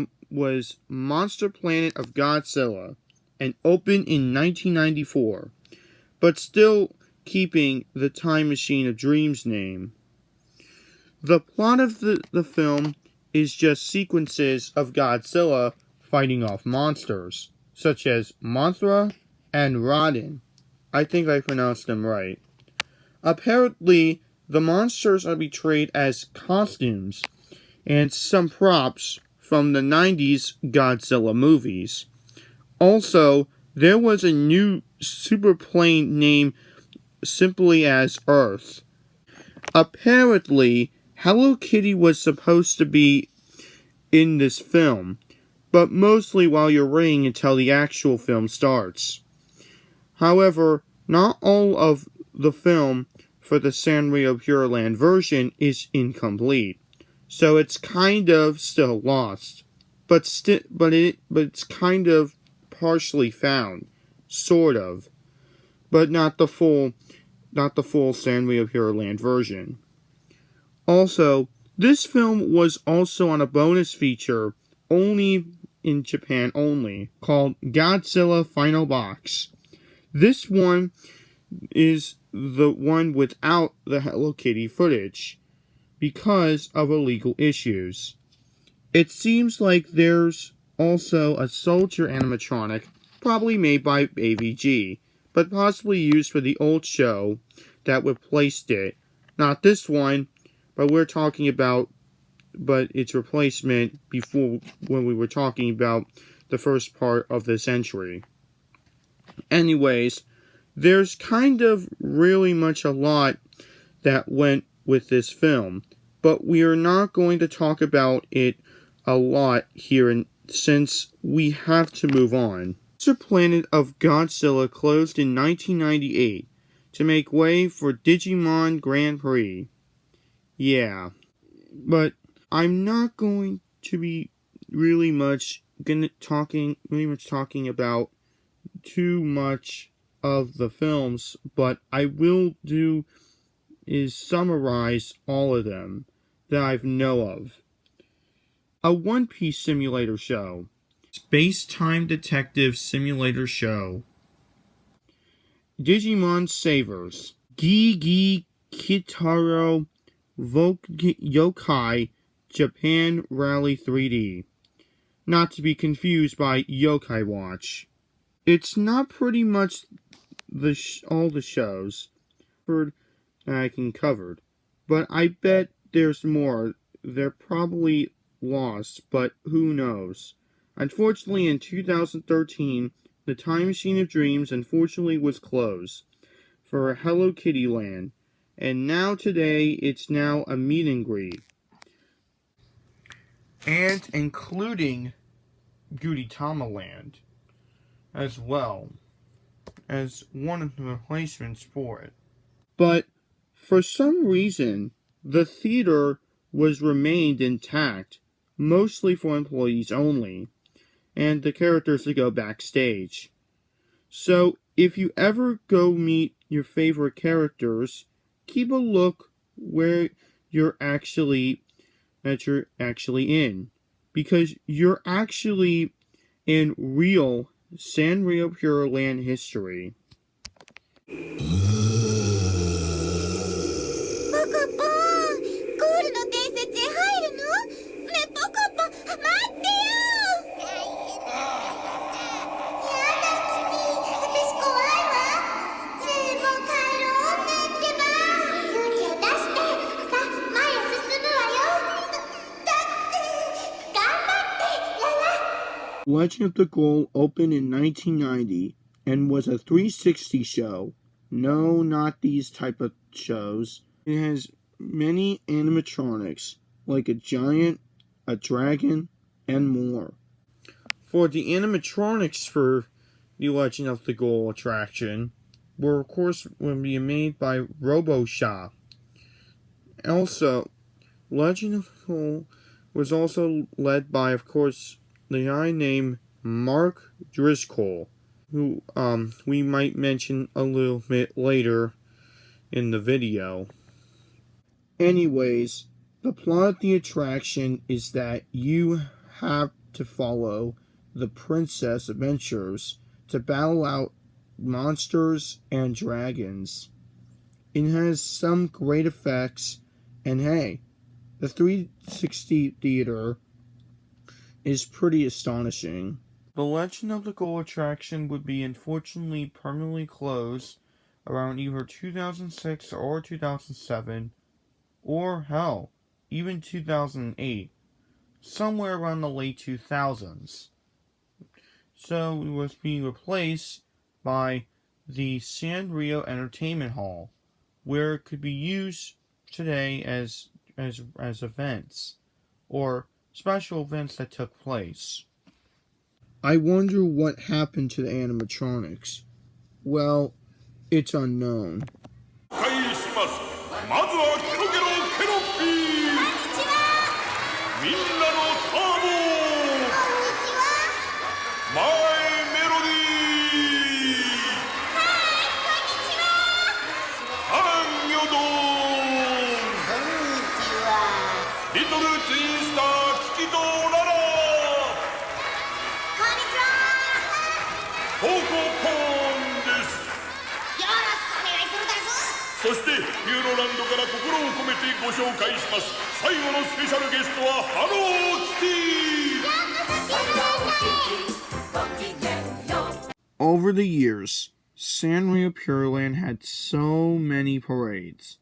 Monster Planet of Godzilla and opened in 1994, but still keeping the Time Machine of Dreams name. The plot of the film is just sequences of Godzilla fighting off monsters, such as Mothra and Rodin. I think I pronounced them right. Apparently, the monsters are portrayed as costumes and some props from the 90s Godzilla movies. Also, there was a new superplane named simply as Earth. Apparently, Hello Kitty was supposed to be in this film, but mostly while you're waiting until the actual film starts. However, not all of the film for the Sanrio Puroland version is incomplete, so it's kind of still lost, but it's kind of partially found, sort of, but not the full Sanrio Puroland version. Also, this film was also on a bonus feature only in Japan only, called Godzilla Final Box. This one is the one without the Hello Kitty footage because of illegal issues. It seems like there's also a soldier animatronic, probably made by AVG, but possibly used for the old show that replaced it. Not this one, but its replacement before, when we were talking about the first part of this entry. Anyways, there's kind of really much a lot that went with this film, but we are not going to talk about it a lot here since we have to move on. Monster Planet of Godzilla closed in 1998 to make way for Digimon Grand Prix. Yeah, but I'm not going to be really much talking about too much of the films, but I will do is summarize all of them that I know of. A One Piece simulator show. Space Time Detective Simulator Show. Digimon Savers. Gigi Kitaro Yokai Japan Rally 3D. Not to be confused by Yokai Watch. It's not pretty much all the shows that I can cover, but I bet there's more. They're probably lost, but who knows. Unfortunately, in 2013, the Time Machine of Dreams unfortunately was closed for Hello Kitty Land, and now today it's now a meet and greet. And including Gudetama Land as well as one of the replacements for it. But for some reason, the theater was remained intact, mostly for employees only, and the characters to go backstage. So if you ever go meet your favorite characters, keep a look where you're actually in, because you're actually in real Sanrio Puroland history. ポコポン、ゴールの伝説へ入るの？ねえポコポン、待ってよ。やだキティ、私怖いわ。ねえもう帰ろうねってば。勇気を出してさあ前へ進むわよ。だって頑張ってララ。 Legend of the Goal opened in 1990 and was a 360 show. No, not these type of shows. It has many animatronics, like a giant, a dragon, and more. For the animatronics for the Legend of the Goal attraction were, of course, being made by RoboShop. Also, Legend of the Goal was also led by, of course, the guy named Mark Driscoll, who we might mention a little bit later in the video. Anyways, the plot of the attraction is that you have to follow the princess adventures to battle out monsters and dragons. It has some great effects, and hey, the 360 theater is pretty astonishing. The Legend of the Goal attraction would be unfortunately permanently closed around either 2006 or 2007, or hell, even 2008, somewhere around the late 2000s. So it was being replaced by the Sanrio Entertainment Hall, where it could be used today as events, or special events that took place. I wonder what happened to the animatronics. Well, it's unknown. 開します。まずはケロケロケロッピー。みんなのターボ。マイメロディー。アンヨドン。リトルツインスターキキとララ。トーココーンです。そしてピューロランドから心を込めてご紹介します。最後のスペシャルゲストはハローキティ。Over the years, Sanrio Puroland had so many parades,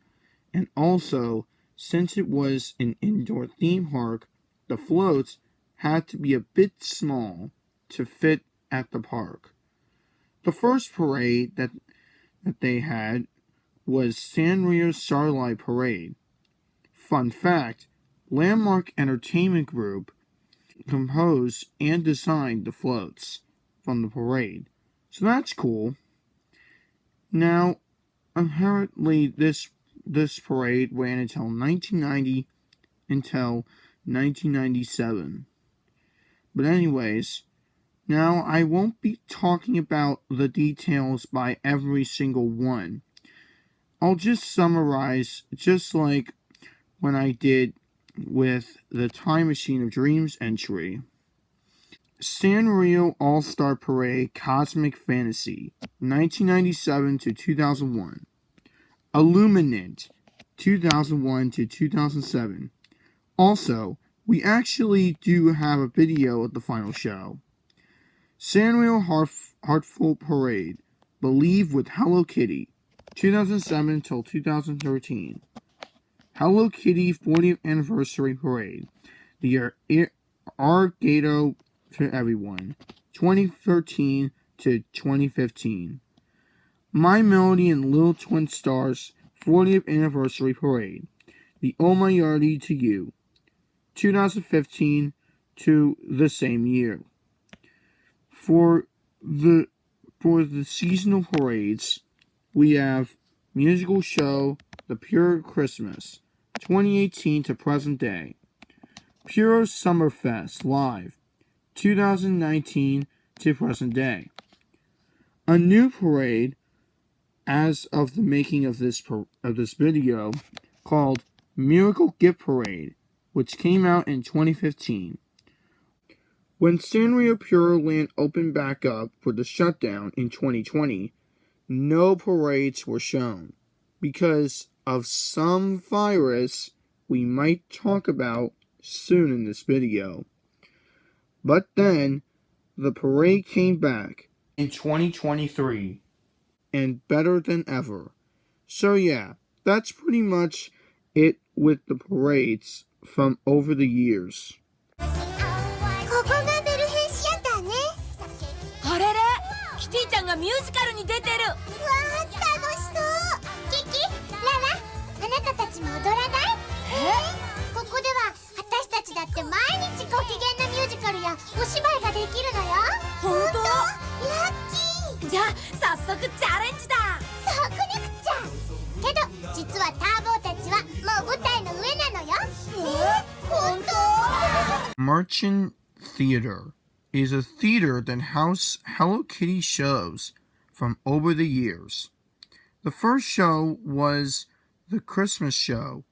and also, since it was an indoor theme park, the floats had to be a bit small to fit at the park. The first parade that they had was Sanrio's Starlight Parade. Fun fact, Landmark Entertainment Group composed and designed the floats from the parade. So that's cool. Now, apparently this parade ran until 1990 until 1997. But anyways, now I won't be talking about the details by every single one. I'll just summarize, just like when I did with the Time Machine of Dreams entry. Sanrio All-Star Parade Cosmic Fantasy, 1997 to 2001. Illuminant, 2001 to 2007. Also, we actually do have a video of the final show. Sanrio Heartful Parade, Believe with Hello Kitty, 2007 till 2013. Hello Kitty 40th Anniversary Parade, the Argado to Everyone, 2013 to 2015. My Melody and Little Twin Stars 40th Anniversary Parade, the Oh My Yardie to You, 2015 to the same year. For the seasonal parades, we have musical show The Pure Christmas, 2018 to present day. Pure Summerfest Live, 2019 to present day. A new parade, as of the making of this video, called Miracle Gift Parade, which came out in 2015. When Sanrio Puroland opened back up for the shutdown in 2020, no parades were shown because of some virus we might talk about soon in this video. But then, the parade came back in 2023, and better than ever. So yeah, that's pretty much it with the parades from over the years. ここがメルヘンシアターね。あれれ、キティちゃんがミュージカルに出てる。うわー、楽しそう。キキ、ララ、あなたたちも踊らない？ここでは私たちだって毎日ご機嫌なミュージカルやお芝居ができるのよ。本当？ラッキー。じゃあ早速チャレンジだ。そうこなくちゃ。けど実はターボーたちはもう舞台の上なのよ。本当？Merchant Theater is a theater that houses Hello Kitty shows from over the years. The first show was the Christmas show,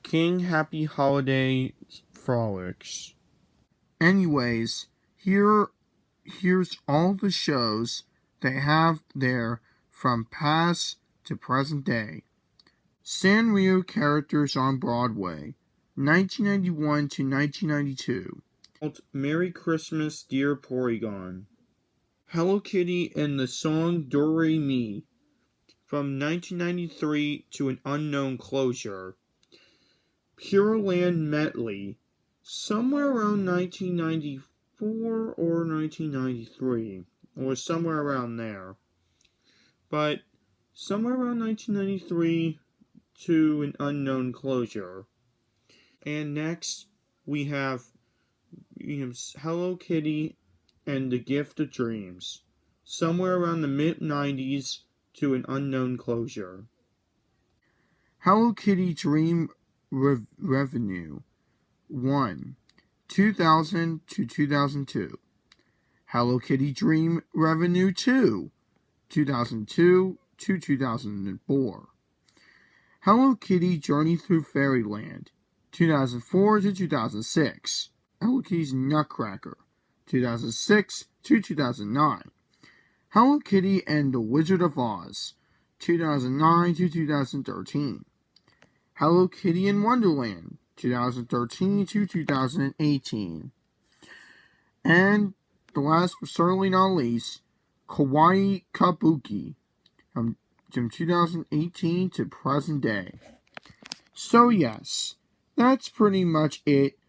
King Happy Holiday Frolics. Anyways, here's all the shows they have there from past to present day. Sanrio characters on Broadway, 1991 to 1992. Merry Christmas, Dear Porygon. Hello Kitty and the song Do Re Mi, from 1993 to an unknown closure. Puroland medley, somewhere around 1994 or 1993, or somewhere around there. But somewhere around 1993 to an unknown closure. And next we have Hello Kitty and the Gift of Dreams, somewhere around the mid-90s to an unknown closure. Hello Kitty Dream Revenue 1, 2000 to 2002. Hello Kitty Dream Revenue 2, 2002 to 2004. Hello Kitty Journey Through Fairyland, 2004 to 2006. Hello Kitty's Nutcracker, 2006 to 2009. Hello Kitty and the Wizard of Oz, 2009 to 2013. Hello Kitty in Wonderland, 2013 to 2018. And the last but certainly not least, Kawaii Kabuki, from 2018 to present day. So yes, that's pretty much it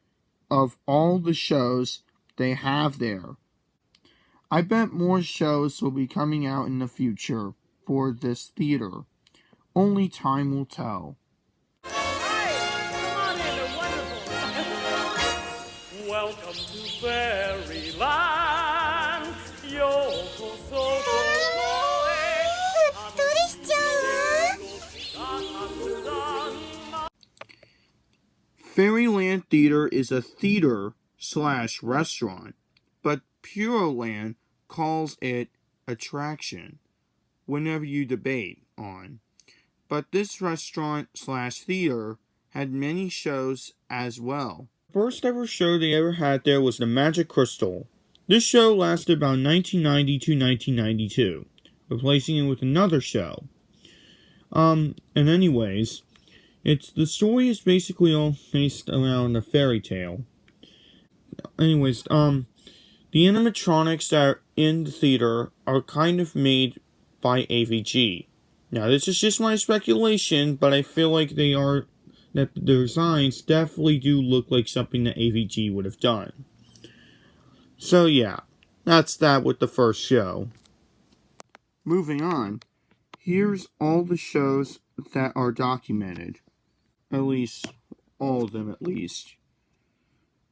of all the shows they have there. I bet more shows will be coming out in the future for this theater. Only time will tell. Welcome to Fairyland. Yoko so どれしちゃう？ Fairyland Theater is a theater/restaurant, but Puroland calls it attraction whenever you debate on. But this restaurant/theater had many shows as well. The first ever show they ever had there was the Magic Crystal. This show lasted about 1990 to 1992, replacing it with another show. And anyways, the story is basically all based around a fairy tale. Anyways, the animatronics that are in the theater are kind of made by AVG. Now, this is just my speculation, but I feel like that the designs definitely do look like something that AVG would have done. So yeah, that's that with the first show. Moving on, here's all the shows that are documented. At least, all of them at least.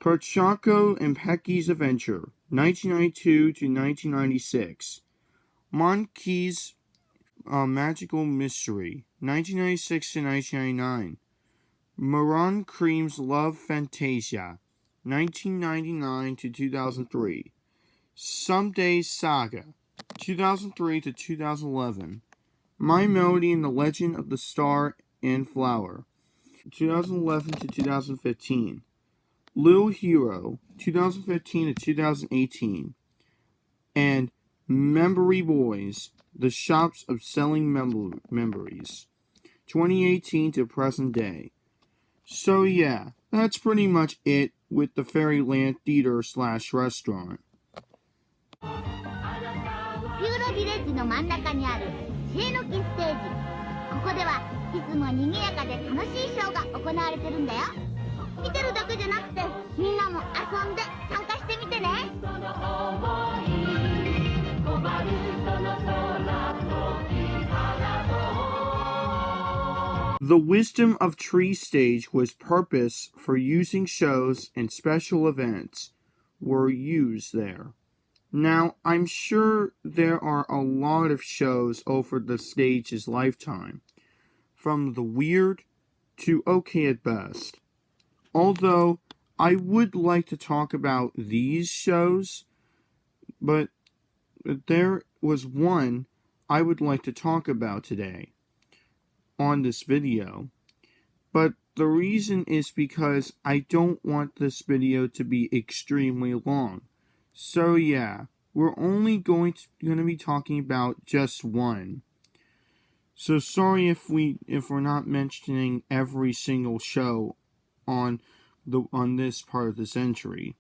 Perchako and Pecky's Adventure, 1992 to 1996. Monkey's Magical Mystery, 1996 to 1999. Maron Cream's Love Fantasia, 1999 to 2003. Someday Saga, 2003 to 2011. My Melody and the Legend of the Star and Flower, 2011 to 2015. Little Hero, 2015 to 2018. And Memory Boys, The Shops of Selling Memories, 2018 to present day. So yeah, that's pretty much it with the Fairyland Theater/restaurant. ピューロビレッジの真ん中にあるシェーノキステージ。ここではいつも賑やかで楽しいショーが行われてるんだよ。見てるだけじゃなくてみんなも遊んで参加してみてね。 The Wisdom of Tree stage was purpose for using shows and special events were used there. Now, I'm sure there are a lot of shows over the stage's lifetime, from the weird to okay at best. Although, I would like to talk about these shows, but there was one I would like to talk about today on this video, but the reason is because I don't want this video to be extremely long. So yeah, we're only going to be talking about just one. So sorry if we're not mentioning every single show on this part of this entry.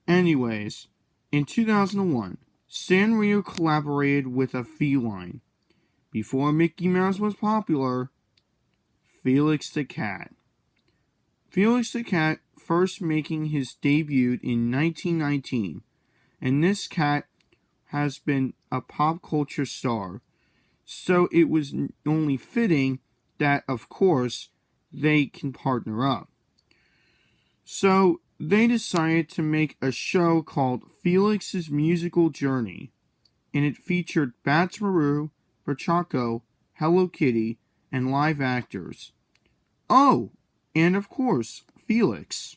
Anyways, in 2001, Sanrio collaborated with a feline. Before Mickey Mouse was popular, Felix the Cat. Felix the Cat first making his debut in 1919, and this cat has been a pop culture star, so it was only fitting that, of course, they can partner up. So they decided to make a show called Felix's Musical Journey, and it featured Bats Maru, Perchaco, Hello Kitty, and live actors. Oh, and of course, Felix.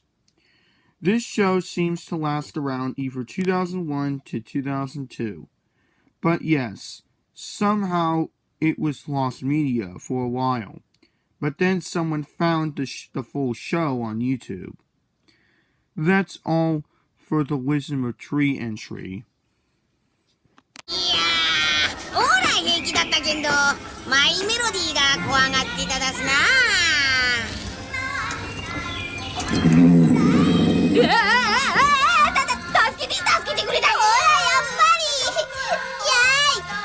This show seems to last around either 2001 to 2002. But yes, somehow it was lost media for a while. But then someone found the full show on YouTube. That's all for the Wisdom of Tree entry. いやー、オーライ平気だったけんど、マイメロディーが怖がってただすな。助けてくれた。ほら、やっぱり。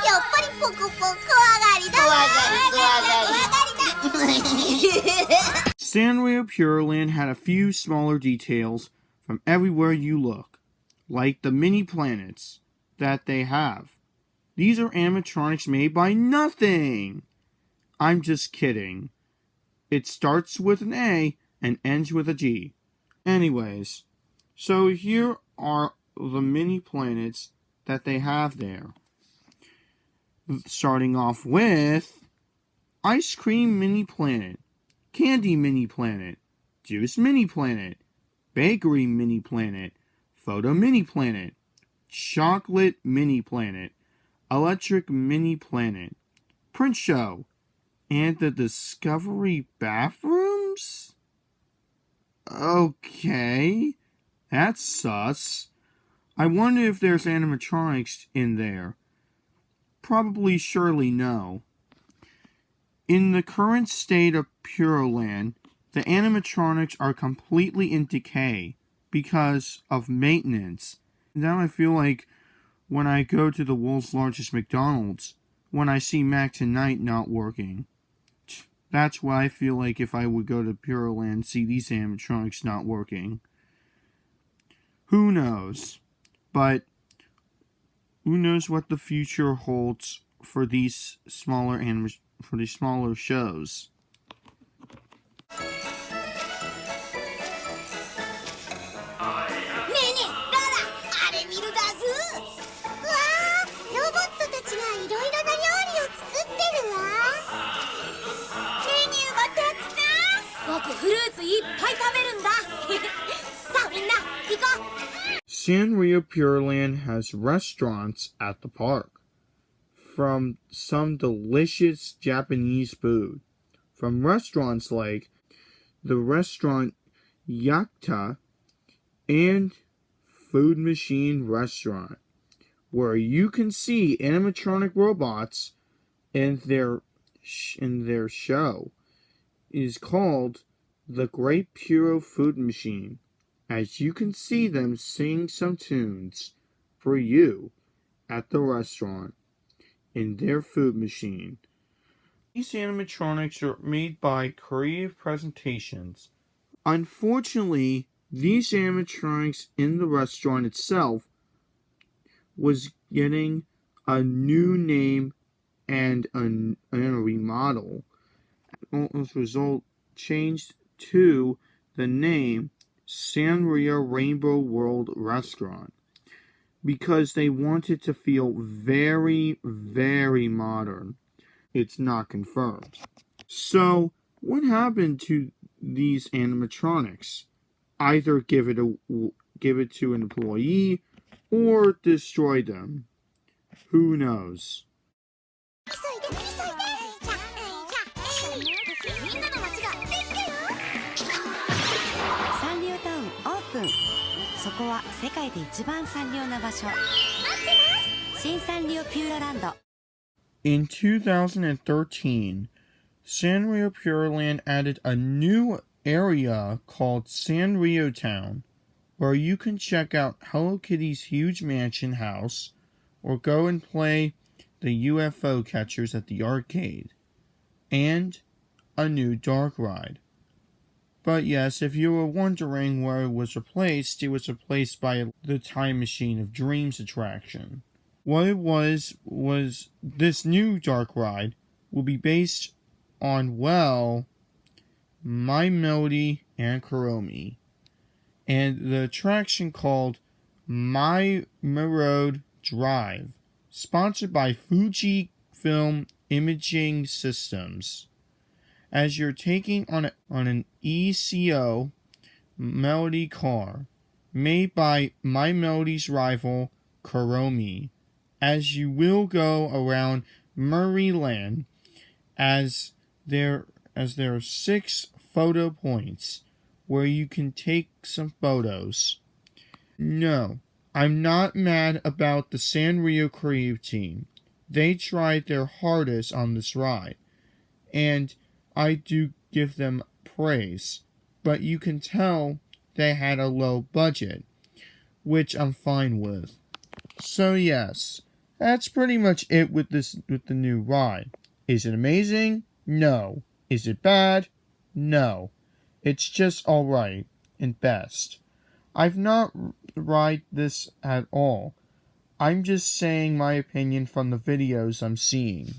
やっぱりポコポコ怖がりだ。怖がりだ。Sanrio Puroland had a few smaller details from everywhere you look, like the mini planets that they have. These are animatronics made by nothing! I'm just kidding. It starts with an A and ends with a G. Anyways, so here are the mini planets that they have there. Starting off with Ice Cream Mini Planet, Candy Mini Planet, Juice Mini Planet, Bakery Mini Planet, Photo Mini Planet, Chocolate Mini Planet, Electric Mini Planet, Print Show, and the Discovery Bathrooms? Okay, that's sus. I wonder if there's animatronics in there. Probably, surely no. In the current state of Puroland, the animatronics are completely in decay because of maintenance. Now I feel like when I go to the world's largest McDonald's, when I see Mac Tonight not working. That's why I feel like if I would go to Puroland and see these animatronics not working. Who knows? But who knows what the future holds for these smaller shows. フルーツいっぱい食べるんだ。さあみんな行こう。 Sanrio Puroland has restaurants at the park. From some delicious Japanese food. From restaurants like the restaurant Yakta and Food Machine Restaurant, where you can see animatronic robots in their show. It is called The Great Puro Food Machine, as you can see them sing some tunes for you at the restaurant in their food machine. These animatronics are made by Creative Presentations. Unfortunately, these animatronics in the restaurant itself was getting a new name and a remodel. As a result, changed to the name Sanrio Rainbow World Restaurant because they wanted to feel very, very modern. It's not confirmed. So, what happened to these animatronics? Either give it to an employee or destroy them. Who knows? みんなの街がそこは世界で一番サンリオな場所。新サンリオピューロランド。In 2013, Sanrio Puroland added a new area called Sanrio Town, where you can check out Hello Kitty's huge mansion house, or go and play the UFO catchers at the arcade, and a new dark ride. But yes, if you were wondering where it was replaced by the Time Machine of Dreams attraction. What it was this new dark ride will be based on, well, My Melody and Kuromi, and the attraction called My Road Drive, sponsored by Fuji Film Imaging Systems. As you're taking on an ECO Melody car made by My Melody's rival Kuromi, as you will go around Fairyland, as there are 6 photo points where you can take some photos. No, I'm not mad about the Sanrio creative team. They tried their hardest on this ride, and I do give them praise, but you can tell they had a low budget, which I'm fine with. So yes, that's pretty much it with the new ride. Is it amazing? No. Is it bad? No. It's just alright, and best. I've not ride this at all. I'm just saying my opinion from the videos I'm seeing.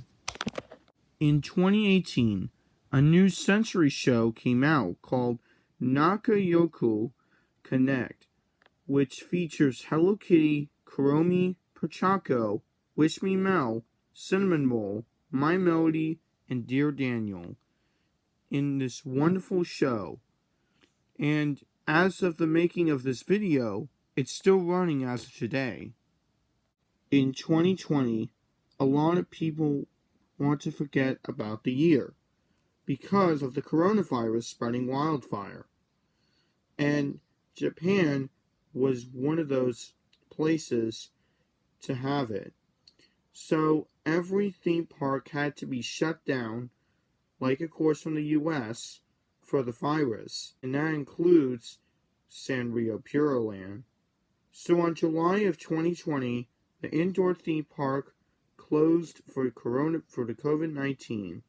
In 2018, a new sensory show came out called Nakayoku Connect, which features Hello Kitty, Kuromi, Pochako, Wish Me Mel, Cinnamon Roll, My Melody, and Dear Daniel in this wonderful show. And as of the making of this video, it's still running as of today. In 2020, a lot of people want to forget about the year because of the coronavirus spreading wildfire. And Japan was one of those places to have it. So every theme park had to be shut down, like of course from the US, for the virus. And that includes Sanrio Puroland. So on July of 2020, the indoor theme park closed for the COVID-19.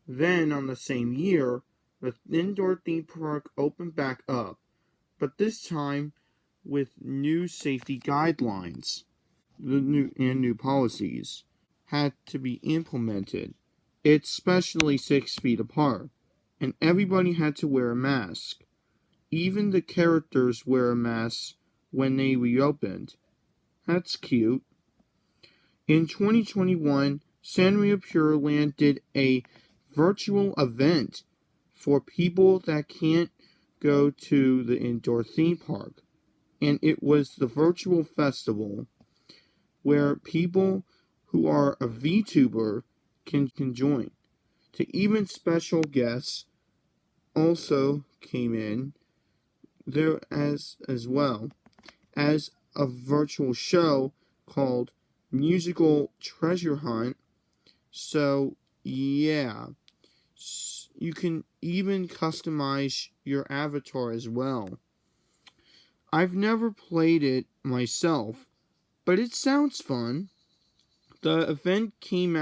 Then, on the same year, the indoor theme park opened back up, but this time with new safety guidelines. The new policies had to be implemented. It's especially 6 feet apart, and everybody had to wear a mask. Even the characters wear a mask when they reopened. That's cute. In 2021, Sanrio Puroland did a virtual event for people that can't go to the indoor theme park. And it was the virtual festival where people who are a VTuber can join. To even special guests also came in there as well as a virtual show called Musical Treasure Hunt. So yeah, you can even customize your avatar as well. I've never played it myself, but it sounds fun. The event came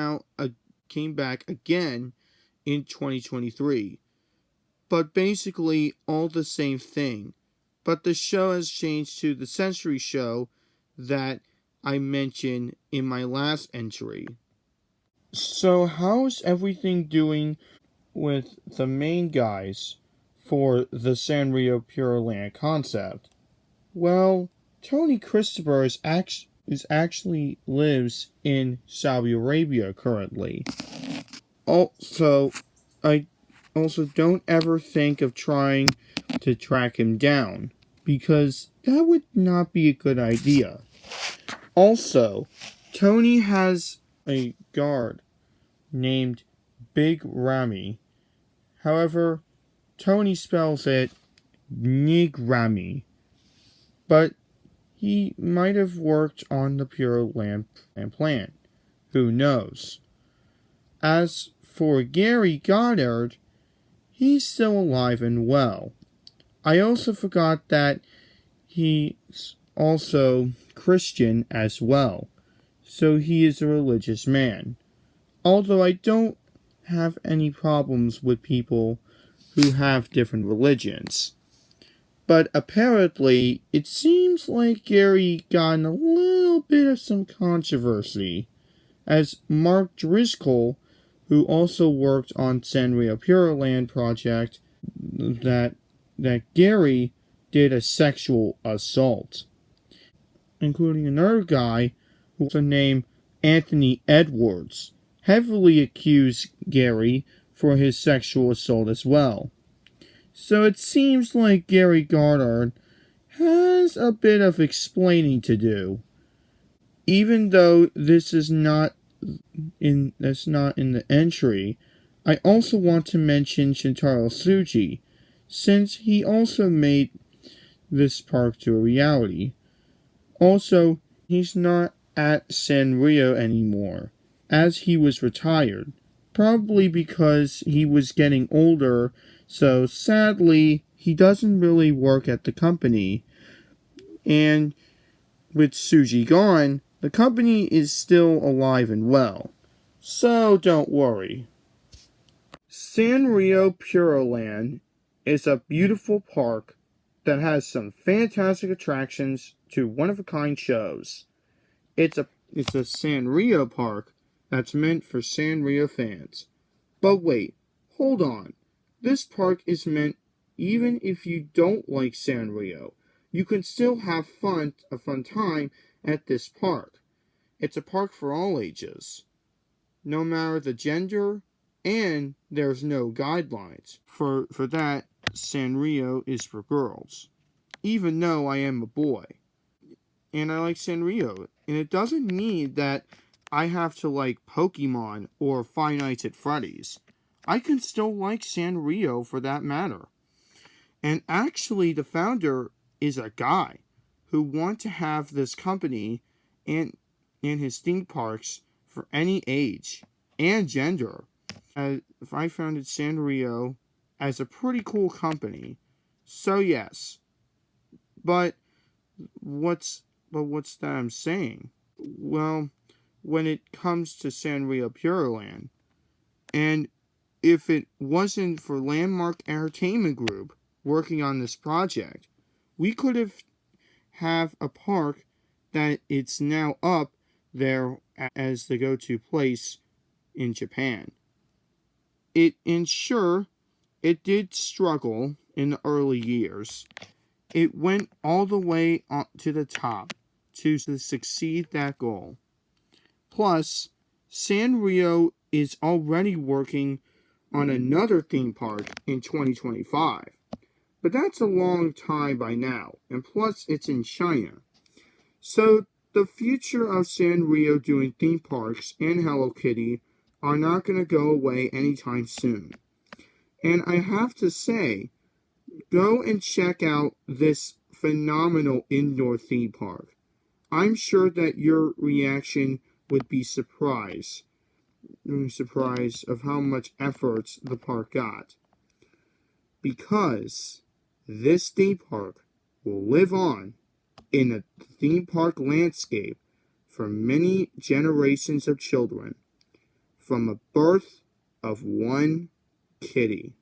back again in 2023, but basically all the same thing. But the show has changed to the Sensory Show that I mentioned in my last entry. So how's everything doing with the main guys for the Sanrio Puroland concept? Well, Tony Christopher actually lives in Saudi Arabia currently. I also don't ever think of trying to track him down, because that would not be a good idea. Also, Tony has a guard named Big Ramy. However, Tony spells it Nig Ramy. but he might have worked on the Puroland plan. Who knows? As for Gary Goddard, he's still alive and well. I also forgot that he's also Christian as well, so he is a religious man. Although I don't have any problems with people who have different religions. But apparently, it seems like Gary got in a little bit of some controversy, as Mark Driscoll, who also worked on Sanrio Puroland project, that Gary did a sexual assault, including another guy who was named Anthony Edwards, heavily accused Gary for his sexual assault as well. So it seems like Gary Goddard has a bit of explaining to do. Even though this is not in the entry, I also want to mention Shintaro Tsuji, since he also made this park to a reality. Also, he's not at Sanrio anymore, as he was retired, probably because he was getting older, so sadly, he doesn't really work at the company. And with Tsuji gone, the company is still alive and well, so don't worry. Sanrio Puroland is a beautiful park that has some fantastic attractions to one-of-a-kind shows. It's a Sanrio park that's meant for Sanrio fans. But wait, hold on. This park is meant even if you don't like Sanrio. You can still have a fun time at this park. It's a park for all ages, no matter the gender, and there's no guidelines. For that, Sanrio is for girls, even though I am a boy. And I like Sanrio, and it doesn't mean that I have to like Pokemon or Five Nights at Freddy's. I can still like Sanrio for that matter. And actually, the founder is a guy who wants to have this company and his theme parks for any age and gender. I founded Sanrio as a pretty cool company. So yes. But what's that I'm saying? Well, when it comes to Sanrio Puroland, and if it wasn't for Landmark Entertainment Group working on this project, we could have a park that it's now up there as the go-to place in Japan. It did struggle in the early years. It went all the way to the top to succeed that goal. Plus, Sanrio is already working on another theme park in 2025. But that's a long time by now, and plus it's in China. So the future of Sanrio doing theme parks and Hello Kitty are not going to go away anytime soon. And I have to say, go and check out this phenomenal indoor theme park. I'm sure that your reaction would be surprised of how much effort the park got. Because this theme park will live on in a theme park landscape for many generations of children, from a birth of one kitty.